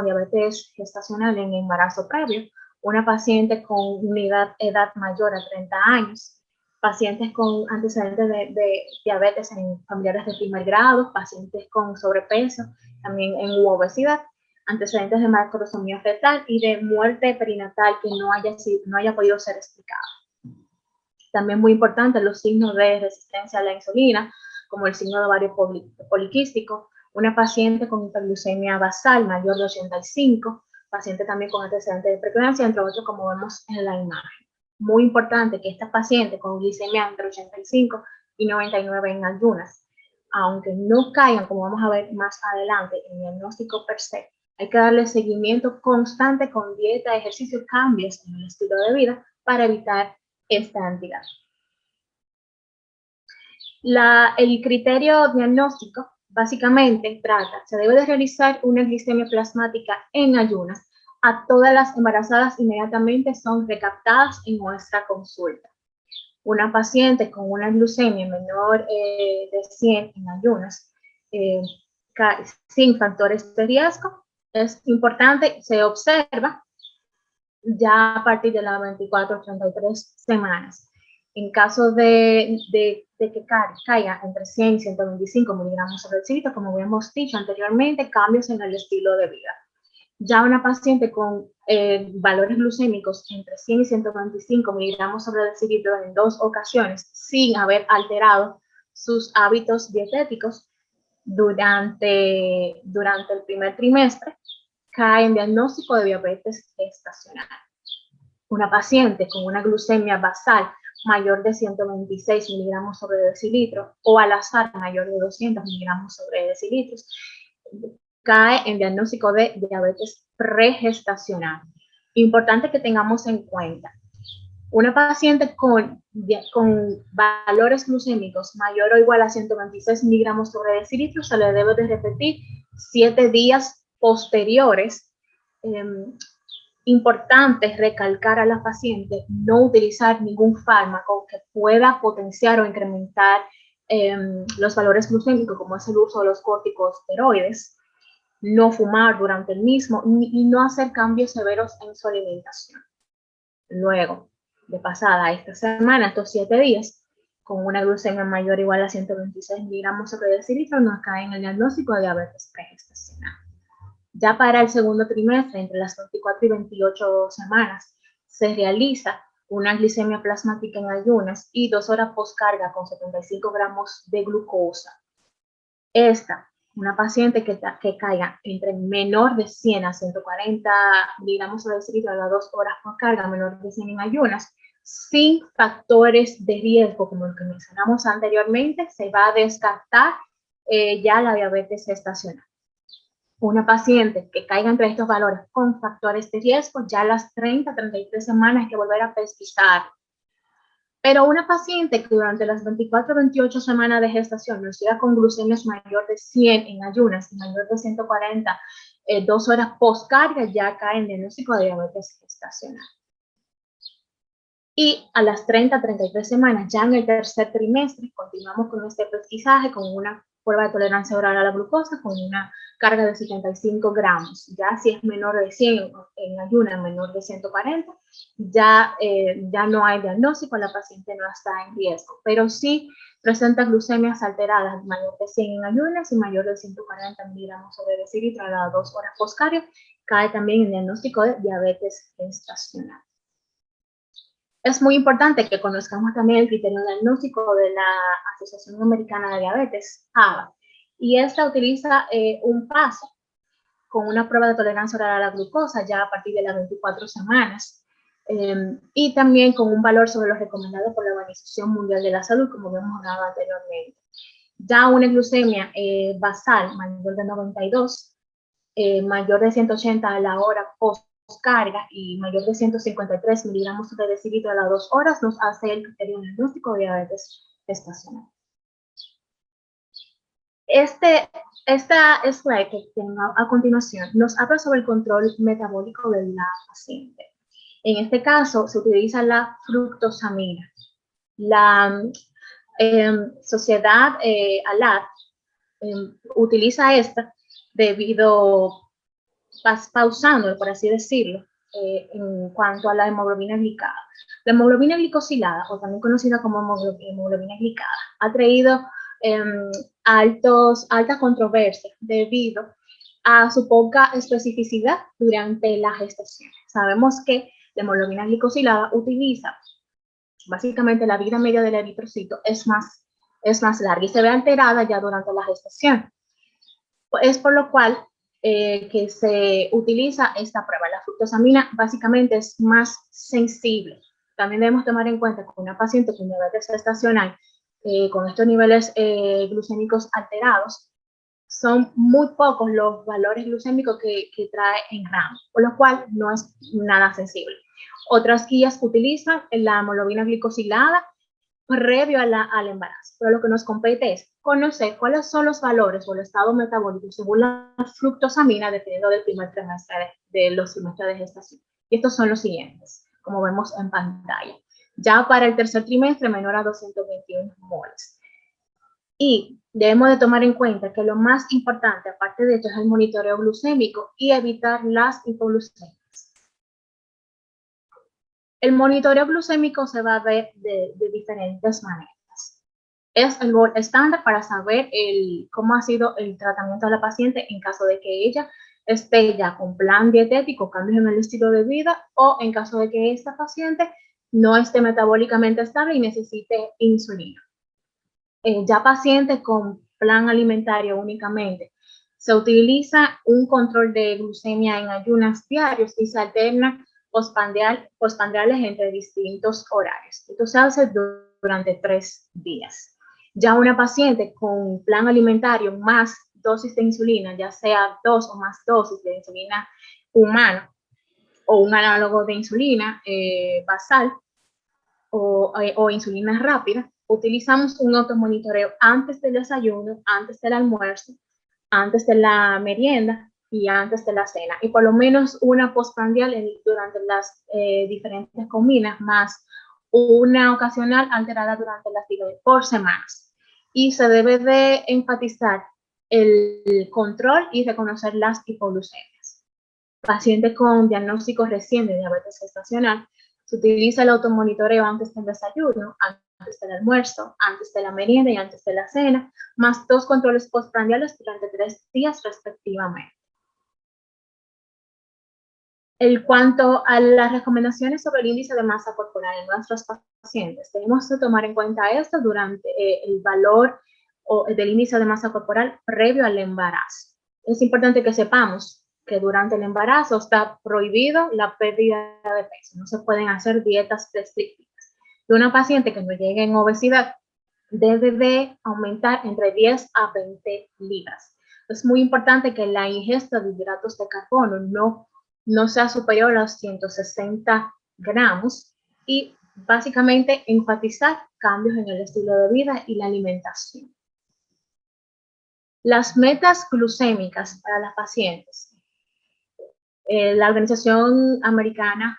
diabetes gestacional en embarazo previo, una paciente con una edad mayor a 30 años, pacientes con antecedentes de diabetes en familiares de primer grado, pacientes con sobrepeso, también en obesidad, antecedentes de macrosomía fetal y de muerte perinatal que no haya podido ser explicada. También muy importante los signos de resistencia a la insulina, como el signo de ovario poliquístico, una paciente con hiperglucemia basal mayor de 85, paciente también con antecedentes de preeclampsia, entre otros como vemos en la imagen. Muy importante que esta paciente con glicemia entre 85 y 99 en ayunas, aunque no caigan, como vamos a ver más adelante, en el diagnóstico per se, hay que darle seguimiento constante con dieta, ejercicio, cambios en el estilo de vida para evitar esta entidad. El criterio diagnóstico básicamente se debe de realizar una glicemia plasmática en ayunas. A todas las embarazadas inmediatamente son recaptadas en nuestra consulta. Una paciente con una glucemia menor de 100 en ayunas, sin factores de riesgo, es importante, se observa ya a partir de las 24 o 33 semanas. En caso de que caiga entre 100 y 125 miligramos sobre decilitro, como habíamos dicho anteriormente, cambios en el estilo de vida. Ya una paciente con valores glucémicos entre 100 y 125 miligramos sobre decilitro en 2 ocasiones, sin haber alterado sus hábitos dietéticos durante el primer trimestre, cae en diagnóstico de diabetes gestacional. Una paciente con una glucemia basal mayor de 126 miligramos sobre decilitro o al azar mayor de 200 miligramos sobre decilitros, cae en diagnóstico de diabetes pregestacional. Importante que tengamos en cuenta, una paciente con valores glucémicos mayor o igual a 126 miligramos sobre decilitro se le debe de repetir 7 días posteriores. Importante recalcar a la paciente no utilizar ningún fármaco que pueda potenciar o incrementar los valores glucémicos, como es el uso de los corticosteroides, no fumar durante el mismo y no hacer cambios severos en su alimentación. Luego, de pasada esta semana, estos 7 días, con una glucemia mayor o igual a 126 miligramos sobre decilitro, nos cae en el diagnóstico de diabetes pregestacional. Ya para el segundo trimestre, entre las 24 y 28 semanas, se realiza una glicemia plasmática en ayunas y 2 horas postcarga con 75 gramos de glucosa. Una paciente que caiga entre menor de 100 a 140 miligramos sobre decilitro a las 2 horas postcarga, menor de 100 en ayunas, sin factores de riesgo, como lo que mencionamos anteriormente, se va a descartar ya la diabetes gestacional. Una paciente que caiga entre estos valores con factores de riesgo, ya a las 30-33 semanas hay que volver a pesquisar. Pero una paciente que durante las 24-28 semanas de gestación nos llega con glucemias mayor de 100 en ayunas y mayor de 140 2 horas postcarga, ya cae en diagnóstico de diabetes gestacional. Y a las 30-33 semanas, ya en el tercer trimestre, continuamos con este pesquisaje con una prueba de tolerancia oral a la glucosa con una carga de 75 gramos. Ya si es menor de 100 en ayunas, menor de 140, ya no hay diagnóstico, la paciente no está en riesgo, pero sí presenta glucemias alteradas mayor de 100 en ayunas y mayor de 140 miligramos sobre decilitro a las 2 horas postcarga, cae también en diagnóstico de diabetes gestacional. Es muy importante que conozcamos también el criterio diagnóstico de la Asociación Americana de Diabetes, ADA, y esta utiliza un paso con una prueba de tolerancia oral a la glucosa ya a partir de las 24 semanas, y también con un valor sobre lo recomendado por la Organización Mundial de la Salud, como hemos hablado anteriormente. Ya una glucemia basal mayor de 92, mayor de 180 a la hora postcarga y mayor de 153 miligramos de decilitro a las 2 horas nos hace el criterio diagnóstico de diabetes gestacional. Esta slide que tengo a continuación nos habla sobre el control metabólico de la paciente. En este caso se utiliza la fructosamina. La sociedad ALAD utiliza esta debido, pausando, por así decirlo, en cuanto a la hemoglobina glicada. La hemoglobina glicosilada, o también conocida como hemoglobina glicada, ha traído alta controversia debido a su poca especificidad durante la gestación. Sabemos que la hemoglobina glicosilada utiliza básicamente la vida media del eritrocito es más larga y se ve alterada ya durante la gestación. Es por lo cual que se utiliza esta prueba. La fructosamina básicamente es más sensible. También debemos tomar en cuenta que una paciente con diabetes gestacional con estos niveles glucémicos alterados, son muy pocos los valores glucémicos que trae en gramos, por lo cual no es nada sensible. Otras guías utilizan la hemoglobina glicosilada previo al embarazo, pero lo que nos compete es conocer cuáles son los valores o el estado metabólico según la fructosamina dependiendo del primer trimestre de los trimestres de gestación. Y estos son los siguientes, como vemos en pantalla. Ya para el tercer trimestre menor a 221 moles. Y debemos de tomar en cuenta que lo más importante, aparte de esto, es el monitoreo glucémico y evitar las hipoglucemias. El monitoreo glucémico se va a ver de diferentes maneras. Es el gold estándar para saber cómo ha sido el tratamiento de la paciente en caso de que ella esté ya con plan dietético, cambios en el estilo de vida, o en caso de que esta paciente no esté metabólicamente estable y necesite insulina. Ya pacientes con plan alimentario únicamente, se utiliza un control de glucemia en ayunas diarios y se alterna postprandiales entre distintos horarios. Esto se hace durante 3 días. Ya una paciente con plan alimentario más dosis de insulina, ya sea 2 o más dosis de insulina humana o un análogo de insulina basal o insulina rápida, utilizamos un automonitoreo antes del desayuno, antes del almuerzo, antes de la merienda y antes de la cena, y por lo menos una postprandial durante las diferentes comidas, más una ocasional alterada durante las tiroides por semanas. Y se debe de enfatizar el control y reconocer las hipoglucemias. Pacientes con diagnóstico reciente de diabetes gestacional, se utiliza el automonitoreo antes del desayuno, antes del almuerzo, antes de la merienda y antes de la cena, más 2 controles postprandiales durante 3 días respectivamente. En cuanto a las recomendaciones sobre el índice de masa corporal en nuestros pacientes, tenemos que tomar en cuenta esto durante el valor del índice de masa corporal previo al embarazo. Es importante que sepamos que durante el embarazo está prohibido la pérdida de peso, no se pueden hacer dietas restrictivas. de una paciente que no llegue en obesidad debe de aumentar entre 10 a 20 libras. Es muy importante que la ingesta de hidratos de carbono no sea superior a los 160 gramos y básicamente enfatizar cambios en el estilo de vida y la alimentación. Las metas glucémicas para las pacientes. La Asociación Americana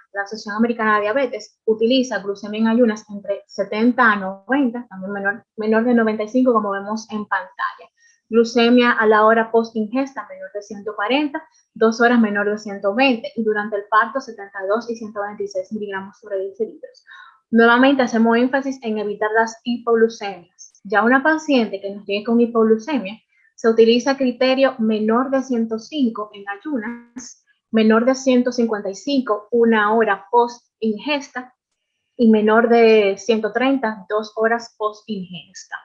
de Diabetes utiliza glucemia en ayunas entre 70 a 90, también menor de 95 como vemos en pantalla. Glucemia a la hora post ingesta menor de 140, 2 horas menor de 120 y durante el parto 72 y 126 miligramos sobre 10 litros. Nuevamente hacemos énfasis en evitar las hipoglucemias. Ya una paciente que nos llegue con hipoglucemia, se utiliza criterio menor de 105 en ayunas, menor de 155, 1 hora post ingesta, y menor de 130, 2 horas post ingesta.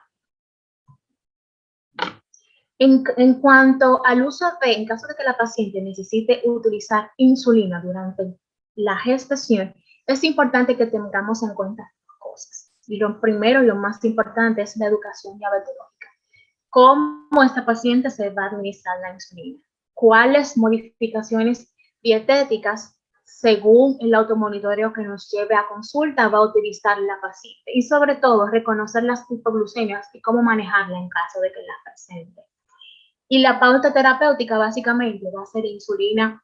En cuanto al uso en caso de que la paciente necesite utilizar insulina durante la gestación, es importante que tengamos en cuenta cosas. Y lo primero y lo más importante es la educación diabetológica. ¿Cómo esta paciente se va a administrar la insulina? ¿Cuáles modificaciones dietéticas, según el automonitoreo que nos lleve a consulta, va a utilizar la paciente? Y sobre todo, reconocer las hipoglucemias y cómo manejarla en caso de que la presente. Y la pauta terapéutica básicamente va a ser insulina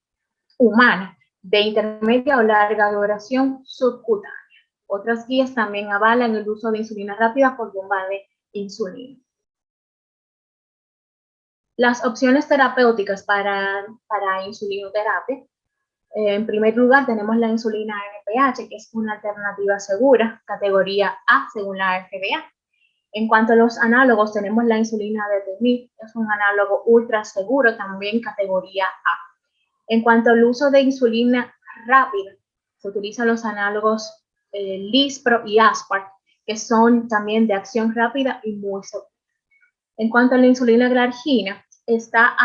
humana de intermedia o larga duración subcutánea. Otras guías también avalan el uso de insulina rápida por bomba de insulina. Las opciones terapéuticas para insulinoterapia. En primer lugar, tenemos la insulina NPH, que es una alternativa segura, categoría A según la FDA. En cuanto a los análogos, tenemos la insulina de Temib, es un análogo ultra seguro, también categoría A. En cuanto al uso de insulina rápida, se utilizan los análogos Lispro y Aspart, que son también de acción rápida y muy seguros. En cuanto a la insulina glargina, está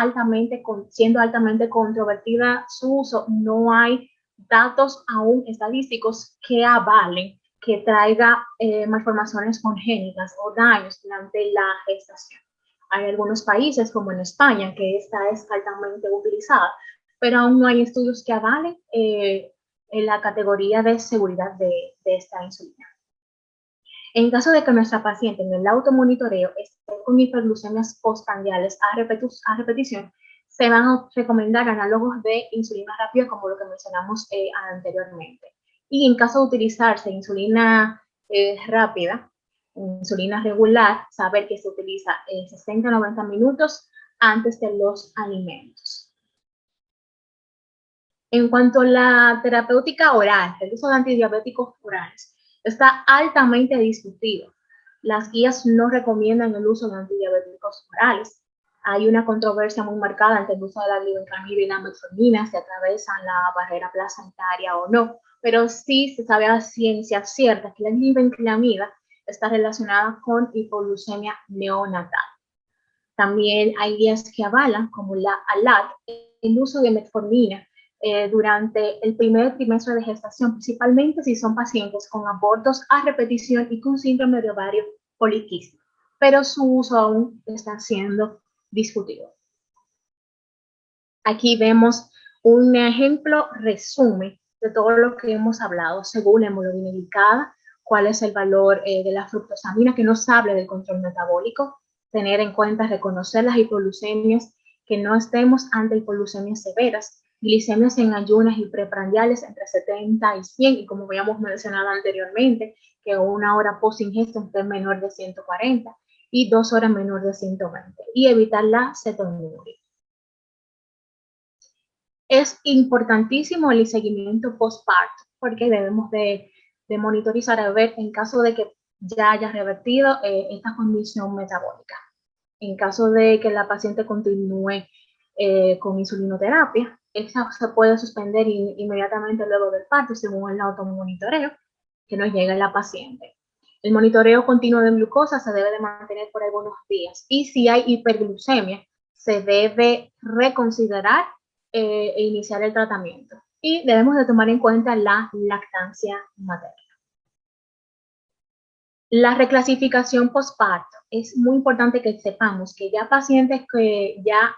siendo altamente controvertida su uso. No hay datos aún estadísticos que avalen que traiga malformaciones congénitas o daños durante la gestación. Hay algunos países, como en España, que esta es altamente utilizada, pero aún no hay estudios que avalen en la categoría de seguridad de esta insulina. En caso de que nuestra paciente en el automonitoreo esté con hiperglucemias postprandiales a repetición, se van a recomendar análogos de insulina rápida como lo que mencionamos anteriormente. Y en caso de utilizarse insulina rápida, insulina regular, saber que se utiliza 60 a 90 minutos antes de los alimentos. En cuanto a la terapéutica oral, el uso de antidiabéticos orales, está altamente discutido. Las guías no recomiendan el uso de antidiabéticos orales. Hay una controversia muy marcada entre el uso de la glibenclamida y la metformina, si atravesan la barrera placentaria o no, pero sí se sabe a ciencia cierta que la glibenclamida está relacionada con hipoglucemia neonatal. También hay guías que avalan, como la ALAT, el uso de metformina durante el primer trimestre de gestación, principalmente si son pacientes con abortos a repetición y con síndrome de ovario poliquístico, pero su uso aún está siendo discutido. Aquí vemos un ejemplo resumen de todo lo que hemos hablado según la hemoglobina glicada, cuál es el valor de la fructosamina, que nos habla del control metabólico, tener en cuenta, reconocer las hipoglucemias, que no estemos ante hipoglucemias severas, glicemias en ayunas y preprandiales entre 70 y 100, y como habíamos mencionado anteriormente, que 1 hora post ingesta esté menor de 140 y 2 horas menor de 120, y evitar la cetonuria. Es importantísimo el seguimiento postparto, porque debemos de monitorizar a ver en caso de que ya haya revertido esta condición metabólica. En caso de que la paciente continúe con insulinoterapia, esta se puede suspender inmediatamente luego del parto según el automonitoreo que nos llega a la paciente. El monitoreo continuo de glucosa se debe de mantener por algunos días, y si hay hiperglucemia se debe reconsiderar e iniciar el tratamiento, y debemos de tomar en cuenta la lactancia materna. La reclasificación postparto. Es muy importante que sepamos que ya pacientes que ya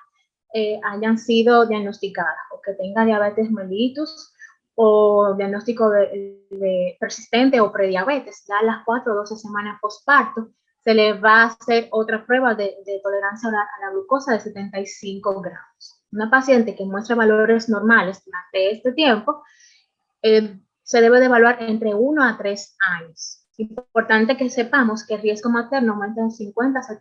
hayan sido diagnosticadas o que tengan diabetes mellitus o diagnóstico de persistente o prediabetes, ya a las 4 o 12 semanas postparto, se les va a hacer otra prueba de tolerancia a la glucosa de 75 gramos. Una paciente que muestra valores normales durante este tiempo se debe de evaluar entre 1 a 3 años. Es importante que sepamos que el riesgo materno aumenta en 50 a 70%.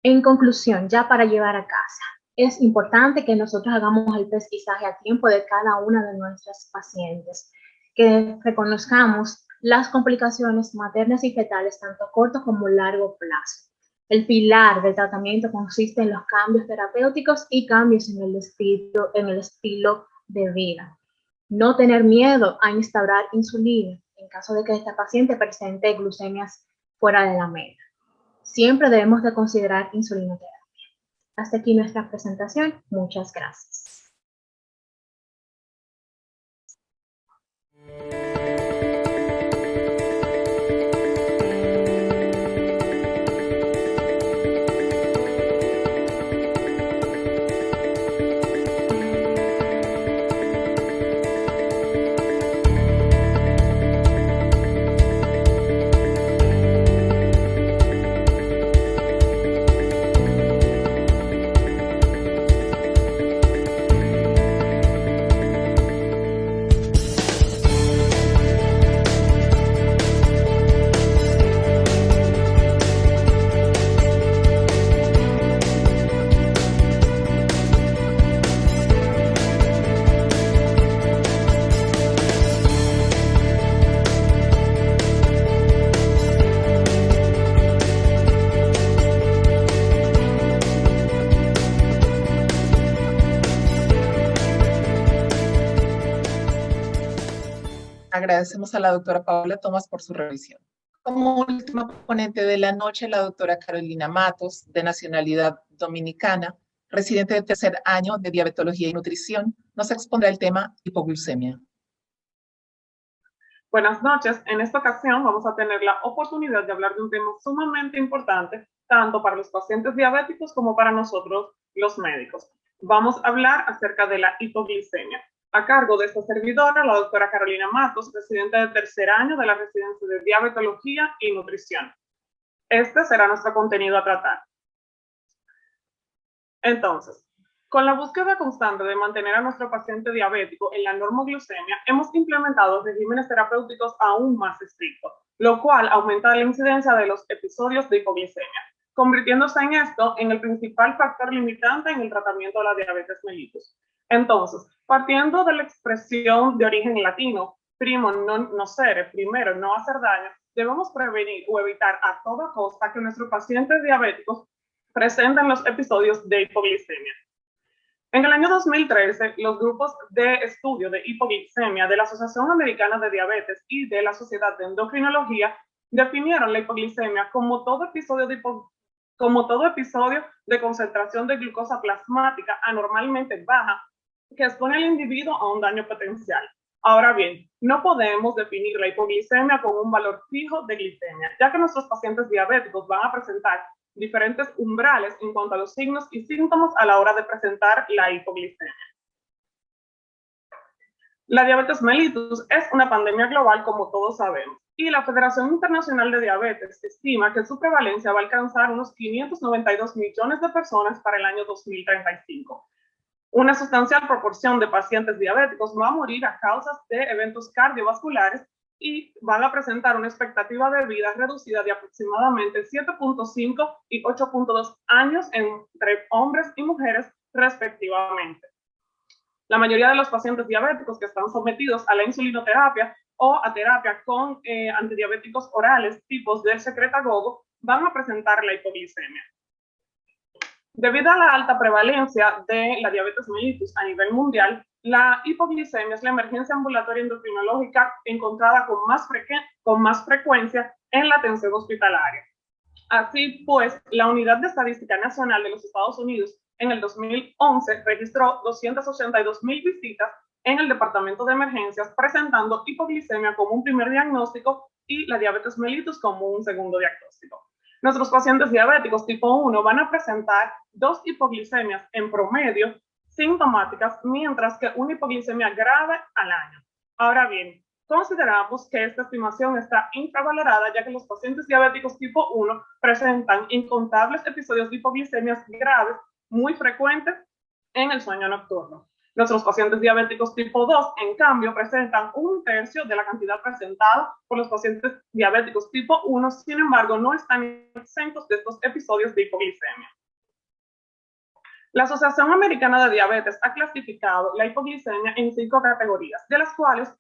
En conclusión, ya para llevar a casa, es importante que nosotros hagamos el pesquisaje a tiempo de cada una de nuestras pacientes, que reconozcamos las complicaciones maternas y fetales tanto a corto como a largo plazo. El pilar del tratamiento consiste en los cambios terapéuticos y cambios en el estilo de vida. No tener miedo a instaurar insulina en caso de que esta paciente presente glucemias fuera de la media. Siempre debemos de considerar insulinoterapia. Hasta aquí nuestra presentación. Muchas gracias. Agradecemos a la doctora Paola Tomás por su revisión. Como última ponente de la noche, la doctora Carolina Matos, de nacionalidad dominicana, residente de tercer año de diabetología y nutrición, nos expondrá el tema hipoglucemia. Buenas noches. En esta ocasión vamos a tener la oportunidad de hablar de un tema sumamente importante, tanto para los pacientes diabéticos como para nosotros, los médicos. Vamos a hablar acerca de la hipoglicemia. A cargo de esta servidora, la doctora Carolina Matos, residente de tercer año de la residencia de diabetología y nutrición. Este será nuestro contenido a tratar. Entonces, con la búsqueda constante de mantener a nuestro paciente diabético en la normoglucemia, hemos implementado regímenes terapéuticos aún más estrictos, lo cual aumenta la incidencia de los episodios de hipoglicemia, convirtiéndose en esto en el principal factor limitante en el tratamiento de la diabetes mellitus. Entonces, partiendo de la expresión de origen latino, primo non nocere, primero no hacer daño, debemos prevenir o evitar a toda costa que nuestros pacientes diabéticos presenten los episodios de hipoglicemia. En el año 2013, los grupos de estudio de hipoglicemia de la Asociación Americana de Diabetes y de la Sociedad de Endocrinología definieron la hipoglicemia como todo episodio de concentración de glucosa plasmática anormalmente baja que expone al individuo a un daño potencial. Ahora bien, no podemos definir la hipoglicemia con un valor fijo de glicemia, ya que nuestros pacientes diabéticos van a presentar diferentes umbrales en cuanto a los signos y síntomas a la hora de presentar la hipoglicemia. La diabetes mellitus es una pandemia global, como todos sabemos, y la Federación Internacional de Diabetes estima que su prevalencia va a alcanzar unos 592 millones de personas para el año 2035. Una sustancial proporción de pacientes diabéticos va a morir a causa de eventos cardiovasculares y van a presentar una expectativa de vida reducida de aproximadamente 7.5 y 8.2 años entre hombres y mujeres respectivamente. La mayoría de los pacientes diabéticos que están sometidos a la insulinoterapia o a terapia con antidiabéticos orales tipos del secretagogo van a presentar la hipoglicemia. Debido a la alta prevalencia de la diabetes mellitus a nivel mundial, la hipoglicemia es la emergencia ambulatoria endocrinológica encontrada con más frecuencia en la atención hospitalaria. Así pues, la Unidad de Estadística Nacional de los Estados Unidos en el 2011 registró 282,000 visitas en el departamento de emergencias, presentando hipoglicemia como un primer diagnóstico y la diabetes mellitus como un segundo diagnóstico. Nuestros pacientes diabéticos tipo 1 van a presentar 2 hipoglicemias en promedio sintomáticas, mientras que una hipoglicemia grave al año. Ahora bien, consideramos que esta estimación está infravalorada, ya que los pacientes diabéticos tipo 1 presentan incontables episodios de hipoglicemias graves muy frecuentes en el sueño nocturno. Nuestros pacientes diabéticos tipo 2, en cambio, presentan 1/3 de la cantidad presentada por los pacientes diabéticos tipo 1, sin embargo, no están exentos de estos episodios de hipoglicemia. La Asociación Americana de Diabetes ha clasificado la hipoglicemia en 5 categorías, de las cuales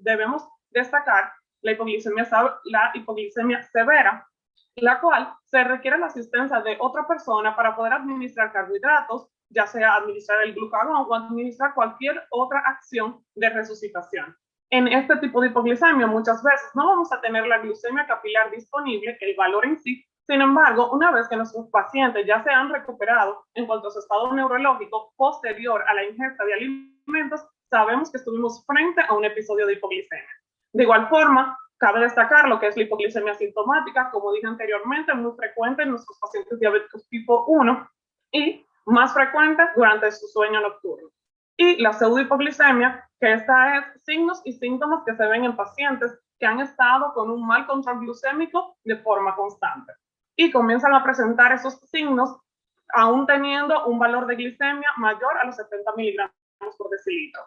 debemos destacar la hipoglicemia severa, la cual se requiere la asistencia de otra persona para poder administrar carbohidratos, ya sea administrar el glucagón o administrar cualquier otra acción de resucitación. En este tipo de hipoglicemia muchas veces no vamos a tener la glucemia capilar disponible, el valor en sí. Sin embargo, una vez que nuestros pacientes ya se han recuperado en cuanto a su estado neurológico posterior a la ingesta de alimentos, sabemos que estuvimos frente a un episodio de hipoglicemia. De igual forma, cabe destacar lo que es la hipoglicemia sintomática, como dije anteriormente, muy frecuente en nuestros pacientes diabéticos tipo 1 y más frecuente durante su sueño nocturno. Y la pseudohipoglicemia, que esta es signos y síntomas que se ven en pacientes que han estado con un mal control glucémico de forma constante y comienzan a presentar esos signos aún teniendo un valor de glicemia mayor a los 70 miligramos por decilitro.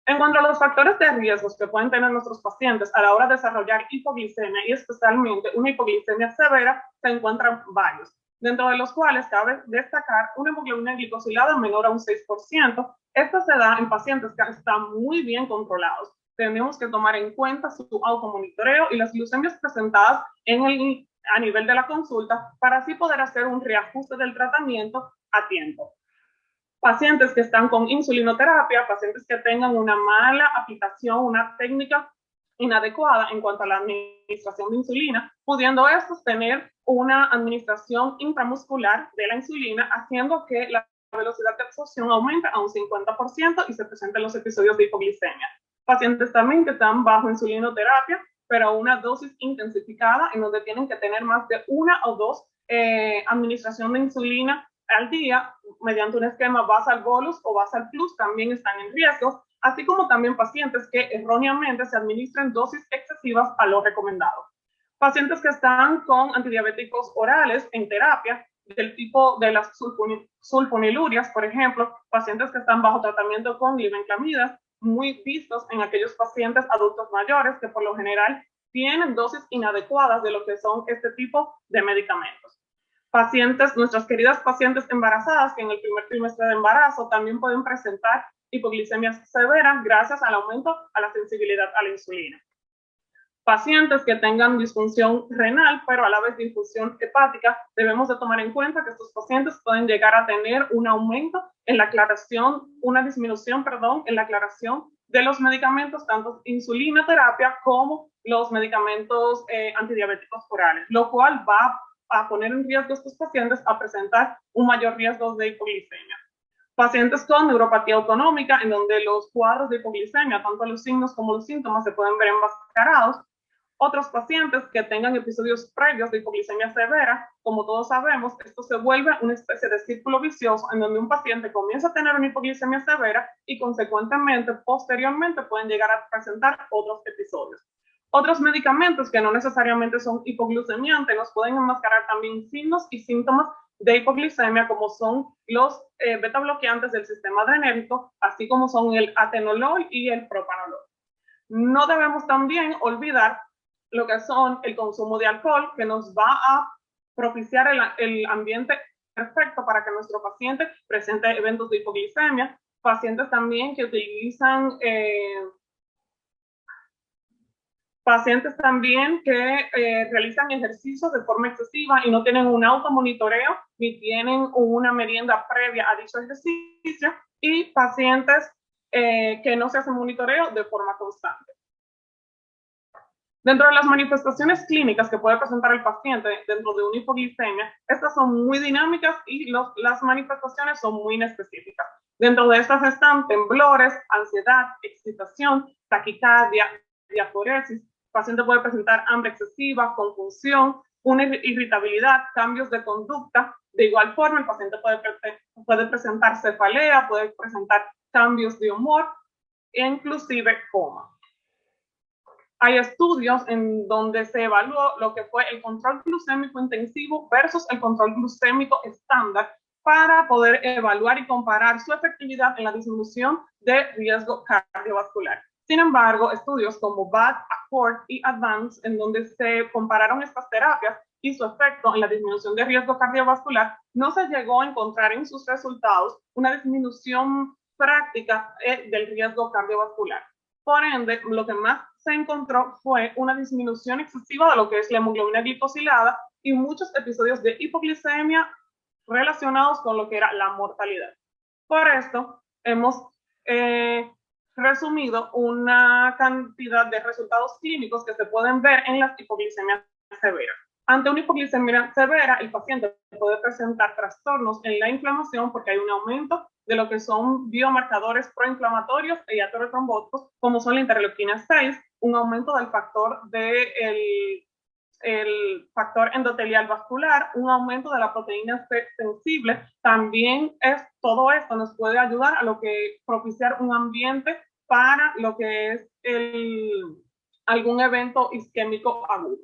En cuanto a los factores de riesgos que pueden tener nuestros pacientes a la hora de desarrollar hipoglicemia y especialmente una hipoglicemia severa, se encuentran varios, dentro de los cuales cabe destacar una hemoglobina glicosilada menor a un 6%. Esta se da en pacientes que están muy bien controlados. Tenemos que tomar en cuenta su automonitoreo y las glucemias presentadas a nivel de la consulta para así poder hacer un reajuste del tratamiento a tiempo. Pacientes que están con insulinoterapia, pacientes que tengan una mala aplicación, una técnica inadecuada en cuanto a la administración de insulina, pudiendo estos tener una administración intramuscular de la insulina, haciendo que la velocidad de absorción aumente a un 50% y se presenten los episodios de hipoglicemia. Pacientes también que están bajo insulinoterapia, pero a una dosis intensificada, en donde tienen que tener más de 1 o 2 administración de insulina al día, mediante un esquema basal-bolus o basal-plus, también están en riesgo, así como también pacientes que erróneamente se administran dosis excesivas a lo recomendado. Pacientes que están con antidiabéticos orales en terapia, del tipo de las sulfonilurias, por ejemplo, pacientes que están bajo tratamiento con glibenclamidas, muy vistos en aquellos pacientes adultos mayores que por lo general tienen dosis inadecuadas de lo que son este tipo de medicamentos. Pacientes, nuestras queridas pacientes embarazadas que en el primer trimestre de embarazo también pueden presentar hipoglicemias severas gracias al aumento a la sensibilidad a la insulina. Pacientes que tengan disfunción renal, pero a la vez disfunción hepática, debemos de tomar en cuenta que estos pacientes pueden llegar a tener un aumento en la aclaración, una disminución, perdón, en la aclaración de los medicamentos, tanto insulinoterapia como los medicamentos antidiabéticos orales, lo cual va a poner en riesgo a estos pacientes a presentar un mayor riesgo de hipoglicemia. Pacientes con neuropatía autonómica, en donde los cuadros de hipoglicemia, tanto los signos como los síntomas, se pueden ver enmascarados. Otros pacientes que tengan episodios previos de hipoglicemia severa, como todos sabemos, esto se vuelve una especie de círculo vicioso en donde un paciente comienza a tener una hipoglicemia severa y consecuentemente, posteriormente, pueden llegar a presentar otros episodios. Otros medicamentos que no necesariamente son hipoglucemiantes nos pueden enmascarar también signos y síntomas de hipoglicemia, como son los beta bloqueantes del sistema adrenérgico, así como son el atenolol y el propanolol. No debemos también olvidar lo que son el consumo de alcohol, que nos va a propiciar el ambiente perfecto para que nuestro paciente presente eventos de hipoglicemia. Pacientes también que utilizan pacientes también que realizan ejercicios de forma excesiva y no tienen un automonitoreo ni tienen una merienda previa a dicho ejercicio, y pacientes que no se hacen monitoreo de forma constante. Dentro de las manifestaciones clínicas que puede presentar el paciente dentro de una hipoglicemia, estas son muy dinámicas y las manifestaciones son muy inespecíficas. Dentro de estas están temblores, ansiedad, excitación, taquicardia, diaforesis. El paciente puede presentar hambre excesiva, confusión, una irritabilidad, cambios de conducta. De igual forma, el paciente puede presentar cefalea, puede presentar cambios de humor e inclusive coma. Hay estudios en donde se evaluó lo que fue el control glucémico intensivo versus el control glucémico estándar para poder evaluar y comparar su efectividad en la disminución de riesgo cardiovascular. Sin embargo, estudios como BAD, ACCORD y ADVANCE, en donde se compararon estas terapias y su efecto en la disminución de riesgo cardiovascular, no se llegó a encontrar en sus resultados una disminución práctica del riesgo cardiovascular. Por ende, lo que más se encontró fue una disminución excesiva de lo que es la hemoglobina glicosilada y muchos episodios de hipoglicemia relacionados con lo que era la mortalidad. Por esto, hemos resumido una cantidad de resultados clínicos que se pueden ver en las hipoglicemias severas. Ante una hipoglicemia severa, el paciente puede presentar trastornos en la inflamación porque hay un aumento de lo que son biomarcadores proinflamatorios e hiatorretrombóticos, como son la interleuquina 6, un aumento del factor el factor endotelial vascular, un aumento de la proteína C sensible. También todo esto nos puede ayudar a lo que propiciar un ambiente para lo que es algún evento isquémico agudo.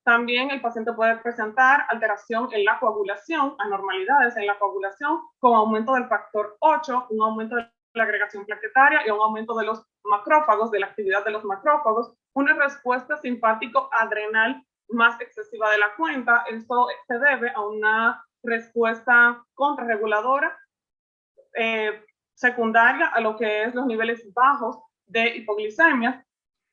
También el paciente puede presentar alteración en la coagulación, anormalidades en la coagulación, con aumento del factor 8, un aumento de la agregación plaquetaria y un aumento de los macrófagos, de la actividad de los macrófagos, una respuesta simpático-adrenal más excesiva de la cuenta. Esto se debe a una respuesta contrarreguladora secundaria a lo que es los niveles bajos de hipoglicemia.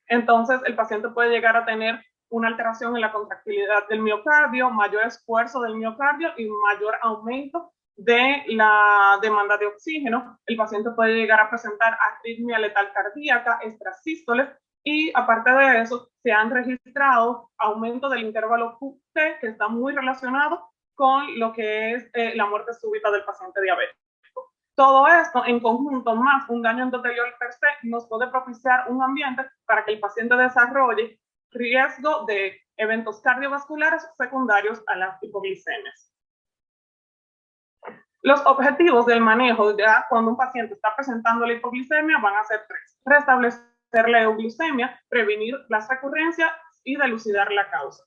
Entonces, el paciente puede llegar a tener una alteración en la contractilidad del miocardio, mayor esfuerzo del miocardio y mayor aumento de la demanda de oxígeno. El paciente puede llegar a presentar arritmia letal cardíaca, extrasístoles, y aparte de eso, se han registrado aumento del intervalo QT, que está muy relacionado con lo que es la muerte súbita del paciente diabético. Todo esto en conjunto, más un daño endotelial per se, nos puede propiciar un ambiente para que el paciente desarrolle riesgo de eventos cardiovasculares secundarios a las hipoglicemias. Los objetivos del manejo ya cuando un paciente está presentando la hipoglicemia van a ser tres: restablecer la euglucemia, prevenir las recurrencias y dilucidar la causa.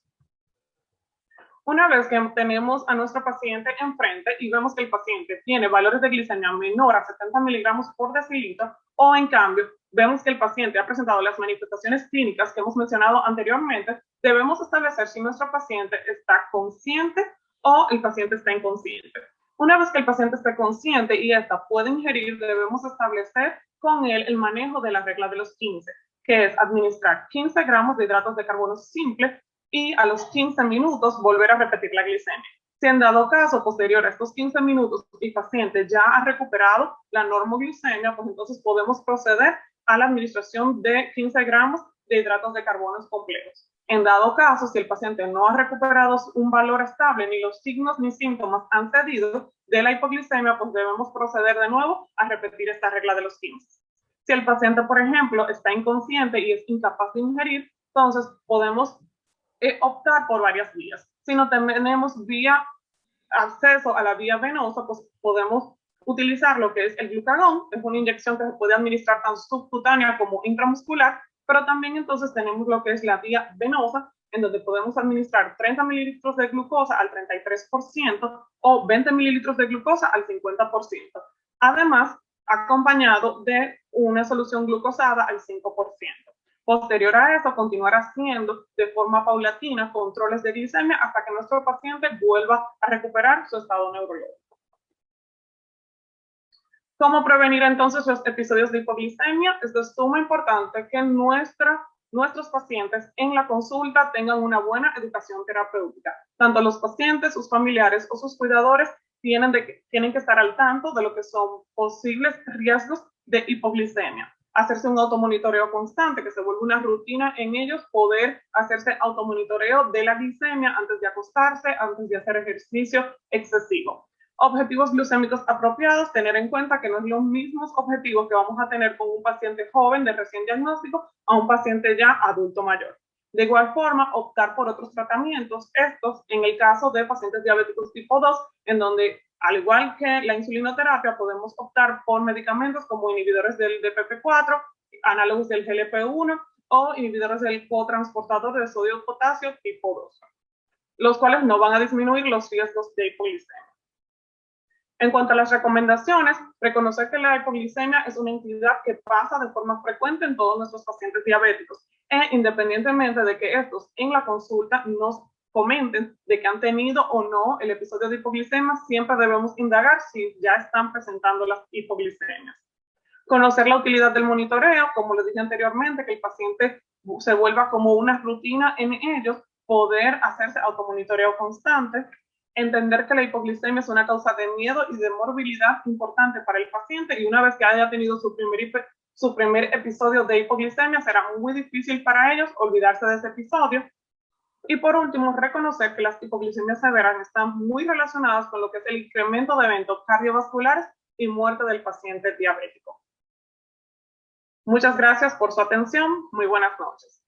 Una vez que tenemos a nuestro paciente enfrente y vemos que el paciente tiene valores de glicemia menor a 70 miligramos por decilitro, o en cambio vemos que el paciente ha presentado las manifestaciones clínicas que hemos mencionado anteriormente, debemos establecer si nuestro paciente está consciente o el paciente está inconsciente. Una vez que el paciente esté consciente y ésta puede ingerir, debemos establecer con él el manejo de la regla de los 15, que es administrar 15 gramos de hidratos de carbono simples y a los 15 minutos volver a repetir la glicemia. Si en dado caso, posterior a estos 15 minutos, el paciente ya ha recuperado la normoglucemia, pues entonces podemos proceder a la administración de 15 gramos de hidratos de carbono complejos. En dado caso, si el paciente no ha recuperado un valor estable, ni los signos ni síntomas han cedido de la hipoglicemia, pues debemos proceder de nuevo a repetir esta regla de los 15. Si el paciente, por ejemplo, está inconsciente y es incapaz de ingerir, entonces podemos optar por varias vías. Si no tenemos acceso a la vía venosa, pues podemos utilizar lo que es el glucagón, es una inyección que se puede administrar tanto subcutánea como intramuscular, pero también entonces tenemos lo que es la vía venosa, en donde podemos administrar 30 mililitros de glucosa al 33% o 20 mililitros de glucosa al 50%. Además, acompañado de una solución glucosada al 5%. Posterior a eso, continuar haciendo de forma paulatina controles de glicemia hasta que nuestro paciente vuelva a recuperar su estado neurológico. ¿Cómo prevenir entonces los episodios de hipoglicemia? Es de suma importancia que nuestros pacientes en la consulta tengan una buena educación terapéutica. Tanto los pacientes, sus familiares o sus cuidadores tienen que estar al tanto de lo que son posibles riesgos de hipoglicemia. Hacerse un automonitoreo constante, que se vuelva una rutina en ellos, poder hacerse automonitoreo de la glicemia antes de acostarse, antes de hacer ejercicio excesivo. Objetivos glucémicos apropiados, tener en cuenta que no es los mismos objetivos que vamos a tener con un paciente joven de recién diagnóstico a un paciente ya adulto mayor. De igual forma, optar por otros tratamientos, estos en el caso de pacientes diabéticos tipo 2, en donde, al igual que la insulinoterapia, podemos optar por medicamentos como inhibidores del DPP-4, análogos del GLP-1 o inhibidores del cotransportador de sodio-potasio tipo 2, los cuales no van a disminuir los riesgos de hipoglicemia. En cuanto a las recomendaciones, reconocer que la hipoglicemia es una entidad que pasa de forma frecuente en todos nuestros pacientes diabéticos, independientemente de que estos en la consulta nos comenten de que han tenido o no el episodio de hipoglicemia, siempre debemos indagar si ya están presentando las hipoglicemias. Conocer la utilidad del monitoreo, como les dije anteriormente, que el paciente se vuelva como una rutina en ellos, poder hacerse automonitoreo constante. Entender que la hipoglicemia es una causa de miedo y de morbilidad importante para el paciente, y una vez que haya tenido su primer episodio de hipoglicemia, será muy difícil para ellos olvidarse de ese episodio. Y por último, reconocer que las hipoglicemias severas están muy relacionadas con lo que es el incremento de eventos cardiovasculares y muerte del paciente diabético. Muchas gracias por su atención. Muy buenas noches.